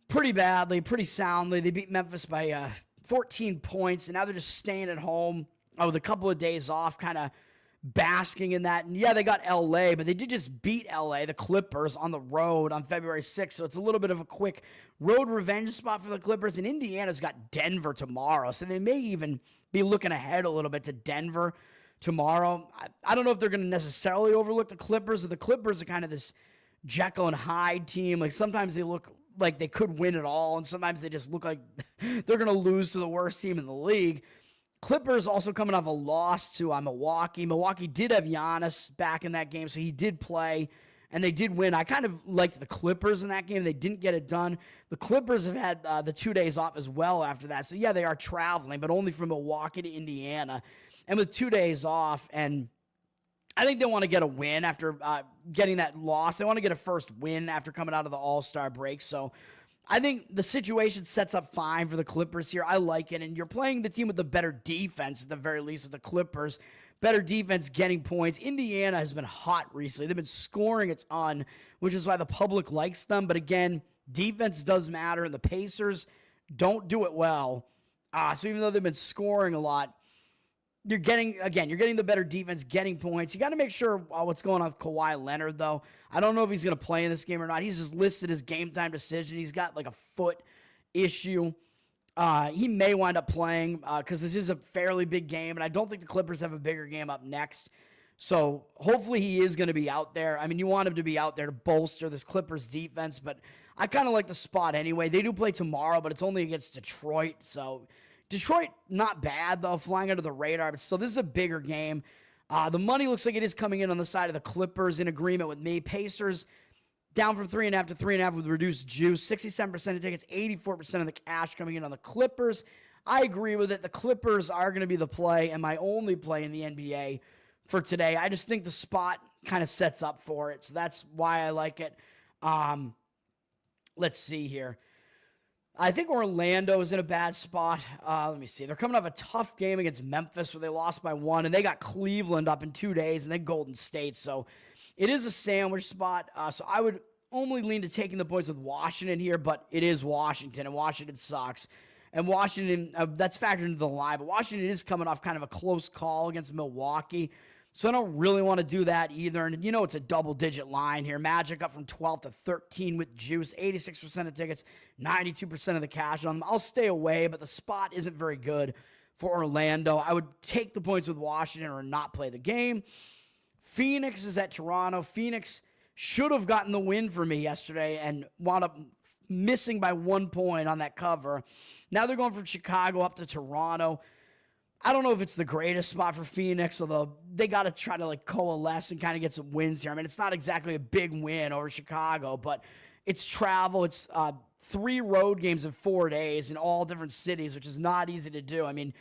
pretty badly, pretty soundly. They beat Memphis by 14 points, and now they're just staying at home with a couple of days off, kind of basking in that. And yeah, they got LA, but they did just beat LA, the Clippers, on the road on February 6th. So it's a little bit of a quick road revenge spot for the Clippers. And Indiana's got Denver tomorrow. So they may even be looking ahead a little bit to Denver tomorrow. I don't know if they're going to necessarily overlook the Clippers. Or the Clippers are kind of this Jekyll and Hyde team. Like sometimes they look like they could win it all, and sometimes they just look like they're going to lose to the worst team in the league. Clippers also coming off a loss to Milwaukee. Milwaukee did have Giannis back in that game, so he did play, and they did win. I kind of liked the Clippers in that game. They didn't get it done. The Clippers have had the 2 days off as well after that. So, yeah, they are traveling, but only from Milwaukee to Indiana. And with 2 days off, and I think they want to get a win after getting that loss. They want to get a first win after coming out of the All-Star break. So I think the situation sets up fine for the Clippers here. I like it. And you're playing the team with the better defense, at the very least, with the Clippers. Better defense, getting points. Indiana has been hot recently. They've been scoring a ton, which is why the public likes them. But again, defense does matter, and the Pacers don't do it well. So even though they've been scoring a lot, you're getting the better defense, getting points. You got to make sure what's going on with Kawhi Leonard, though. I don't know if he's going to play in this game or not. He's just listed as game time decision. He's got like a foot issue. He may wind up playing because this is a fairly big game, and I don't think the Clippers have a bigger game up next. So hopefully he is going to be out there. I mean, you want him to be out there to bolster this Clippers defense, but I kind of like the spot anyway. They do play tomorrow, but it's only against Detroit, so Detroit, not bad, though, flying under the radar, but still, this is a bigger game. The money looks like it is coming in on the side of the Clippers in agreement with me. Pacers down from 3.5 to 3.5 with reduced juice. 67% of tickets, 84% of the cash coming in on the Clippers. I agree with it. The Clippers are going to be the play and my only play in the NBA for today. I just think the spot kind of sets up for it, so that's why I like it. Let's see here. I think Orlando is in a bad spot. Let me see. They're coming off a tough game against Memphis where they lost by 1, and they got Cleveland up in 2 days, and then Golden State. So it is a sandwich spot. So I would only lean to taking the points with Washington here, but it is Washington, and Washington sucks. And Washington, that's factored into the line, but Washington is coming off kind of a close call against Milwaukee. So I don't really want to do that either. And you know it's a double-digit line here. Magic up from 12 to 13 with juice. 86% of tickets, 92% of the cash on them. I'll stay away, but the spot isn't very good for Orlando. I would take the points with Washington or not play the game. Phoenix is at Toronto. Phoenix should have gotten the win for me yesterday and wound up missing by 1 point on that cover. Now they're going from Chicago up to Toronto. I don't know if it's the greatest spot for Phoenix, although they got to try to coalesce and kind of get some wins here. I mean, it's not exactly a big win over Chicago, but it's travel. It's 3 road games in 4 days in all different cities, which is not easy to do. I mean,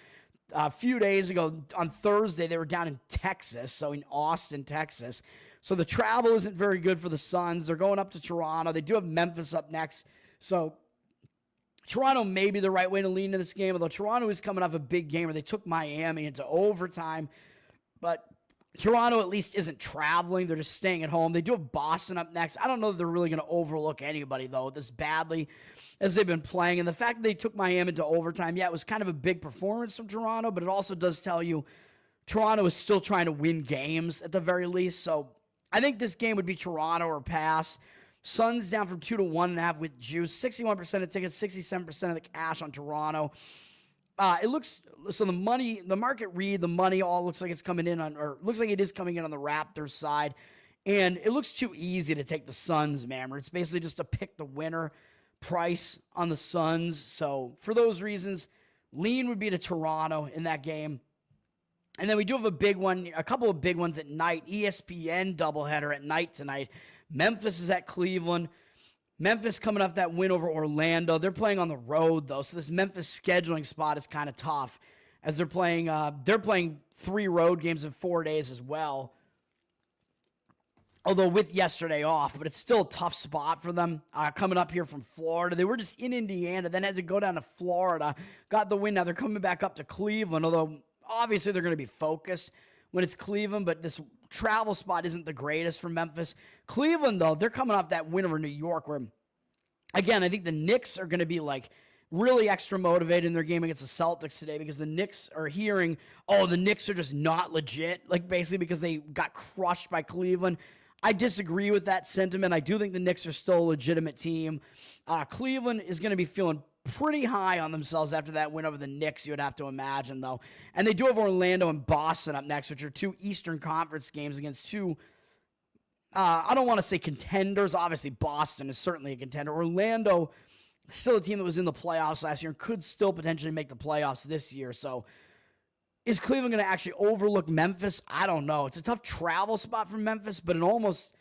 a few days ago on Thursday, they were down in Texas, so in Austin, Texas. So the travel isn't very good for the Suns. They're going up to Toronto. They do have Memphis up next. So Toronto may be the right way to lean into this game, although Toronto is coming off a big game where they took Miami into overtime. But Toronto at least isn't traveling. They're just staying at home. They do have Boston up next. I don't know that they're really going to overlook anybody, though, this badly as they've been playing. And the fact that they took Miami into overtime, yeah, it was kind of a big performance from Toronto, but it also does tell you Toronto is still trying to win games at the very least. So I think this game would be Toronto or pass. Suns down from 2 to 1.5 with juice. 61% of tickets, 67% of the cash on Toronto. It looks, so the money, the market read, the money all looks like it's coming in on, or looks like it is coming in on the Raptors side. And it looks too easy to take the Suns, man. It's basically just to pick the winner price on the Suns. So for those reasons, lean would be to Toronto in that game. And then we do have a big one, a couple of big ones at night. ESPN doubleheader at night tonight. Memphis is at Cleveland. Memphis coming off that win over Orlando. They're playing on the road, though, so this Memphis scheduling spot is kind of tough as they're playing 3 road games in 4 days as well, although with yesterday off, but it's still a tough spot for them coming up here from Florida. They were just in Indiana, then had to go down to Florida, got the win. Now they're coming back up to Cleveland, although obviously they're going to be focused when it's Cleveland, but this travel spot isn't the greatest for Memphis. Cleveland, though, they're coming off that win over New York where, again, I think the Knicks are going to be really extra motivated in their game against the Celtics today because the Knicks are hearing, oh, the Knicks are just not legit, basically because they got crushed by Cleveland. I disagree with that sentiment. I do think the Knicks are still a legitimate team. Cleveland is going to be feeling pretty high on themselves after that win over the Knicks, you would have to imagine, though. And they do have Orlando and Boston up next, which are 2 Eastern Conference games against 2, I don't want to say contenders. Obviously, Boston is certainly a contender. Orlando, still a team that was in the playoffs last year and could still potentially make the playoffs this year. So is Cleveland going to actually overlook Memphis? I don't know. It's a tough travel spot for Memphis, but it almost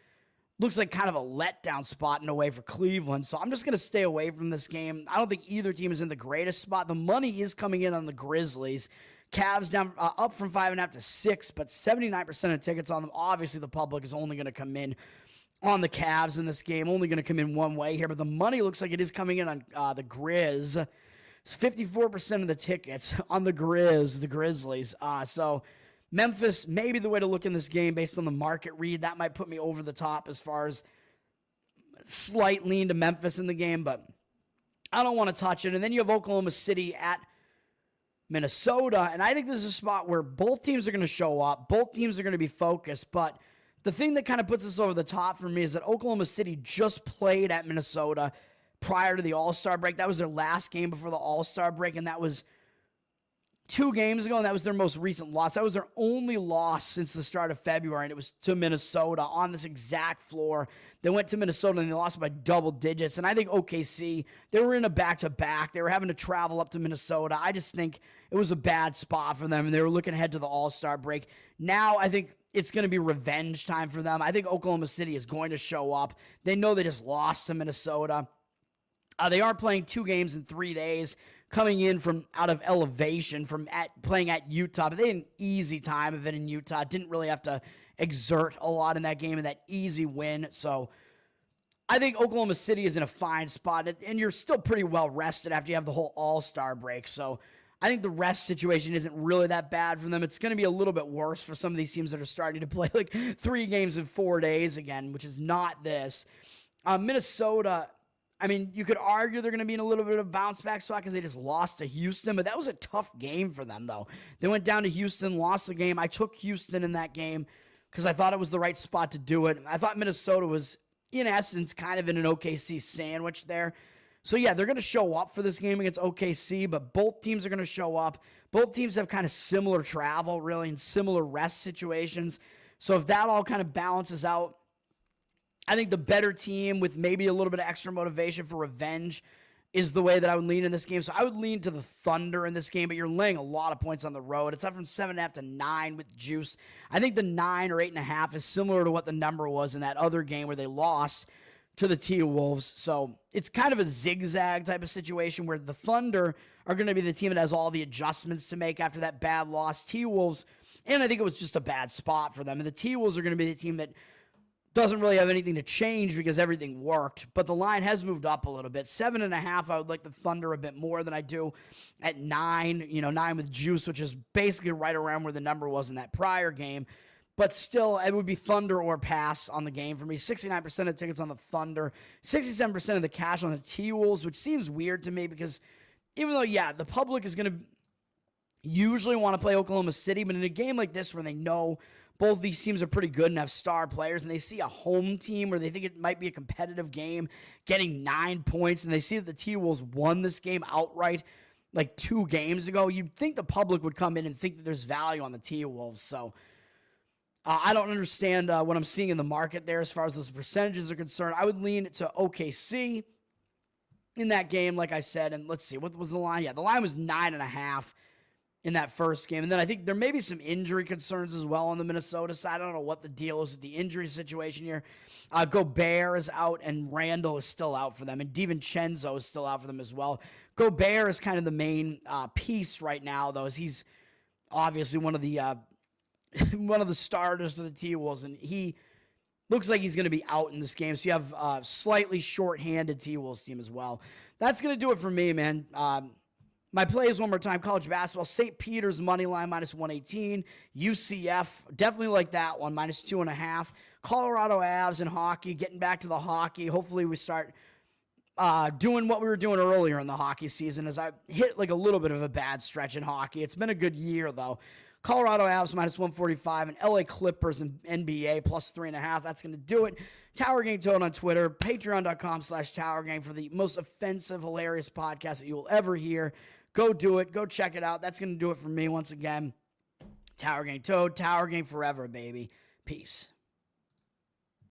looks like kind of a letdown spot in a way for Cleveland. So I'm just going to stay away from this game. I don't think either team is in the greatest spot. The money is coming in on the Grizzlies. Cavs down up from 5.5 to 6, but 79% of tickets on them. Obviously, the public is only going to come in on the Cavs in this game. Only going to come in one way here, but the money looks like it is coming in on the Grizz. It's 54% of the tickets on the Grizzlies. So Memphis may be the way to look in this game based on the market read. That might put me over the top as far as slight lean to Memphis in the game, but I don't want to touch it. And then you have Oklahoma City at Minnesota, and I think this is a spot where both teams are going to show up. Both teams are going to be focused, but the thing that kind of puts us over the top for me is that Oklahoma City just played at Minnesota prior to the All-Star break. That was their last game before the All-Star break, and that was 2 games ago, and that was their most recent loss. That was their only loss since the start of February, and it was to Minnesota on this exact floor. They went to Minnesota, and they lost by double digits. And I think OKC, they were in a back-to-back. They were having to travel up to Minnesota. I just think it was a bad spot for them, and they were looking ahead to the All-Star break. Now I think it's going to be revenge time for them. I think Oklahoma City is going to show up. They know they just lost to Minnesota. They are playing 2 games in 3 days, coming in from out of elevation from playing at Utah. But they had an easy time of it in Utah. Didn't really have to exert a lot in that game and that easy win. So I think Oklahoma City is in a fine spot. And you're still pretty well rested after you have the whole All-Star break. So I think the rest situation isn't really that bad for them. It's going to be a little bit worse for some of these teams that are starting to play 3 games in 4 days again, which is not this. Minnesota, I mean, you could argue they're going to be in a little bit of a bounce-back spot because they just lost to Houston, but that was a tough game for them, though. They went down to Houston, lost the game. I took Houston in that game because I thought it was the right spot to do it. I thought Minnesota was, in essence, kind of in an OKC sandwich there. So, yeah, they're going to show up for this game against OKC, but both teams are going to show up. Both teams have kind of similar travel, really, and similar rest situations. So if that all kind of balances out, I think the better team with maybe a little bit of extra motivation for revenge is the way that I would lean in this game. So I would lean to the Thunder in this game, but you're laying a lot of points on the road. It's up from 7.5 to 9 with juice. I think the 9 or 8.5 is similar to what the number was in that other game where they lost to the T-Wolves. So it's kind of a zigzag type of situation where the Thunder are going to be the team that has all the adjustments to make after that bad loss. T-Wolves, and I think it was just a bad spot for them. And the T-Wolves are going to be the team that doesn't really have anything to change because everything worked, but the line has moved up a little bit. 7.5, I would like the Thunder a bit more than I do at 9, 9 with juice, which is basically right around where the number was in that prior game. But still, it would be Thunder or pass on the game for me. 69% of tickets on the Thunder, 67% of the cash on the T-Wolves, which seems weird to me because even though, the public is going to usually want to play Oklahoma City, but in a game like this where they know both these teams are pretty good and have star players, and they see a home team where they think it might be a competitive game, getting 9 points, and they see that the T-Wolves won this game outright like 2 games ago, you'd think the public would come in and think that there's value on the T-Wolves. So I don't understand what I'm seeing in the market there as far as those percentages are concerned. I would lean to OKC in that game, like I said, and let's see, what was the line? Yeah, the line was 9.5. in that first game. And then I think there may be some injury concerns as well on the Minnesota side. I don't know what the deal is with the injury situation here. Gobert is out and Randall is still out for them. And DiVincenzo is still out for them as well. Gobert is kind of the main piece right now, though, as he's obviously one of the starters for the T-Wolves, and he looks like he's going to be out in this game. So you have a slightly short-handed T-Wolves team as well. That's going to do it for me, man. My plays one more time. College basketball, St. Peter's money line -118. UCF, definitely like that one, -2.5. Colorado Avs in hockey, getting back to the hockey. Hopefully we start doing what we were doing earlier in the hockey season as I hit like a little bit of a bad stretch in hockey. It's been a good year, though. Colorado Avs -145 and LA Clippers and NBA +3.5. That's going to do it. Tower Gang Toad on Twitter, patreon.com/Tower Gang for the most offensive, hilarious podcast that you will ever hear. Go do it. Go check it out. That's going to do it for me once again. Tower Gang Toad, Tower Gang forever, baby. Peace.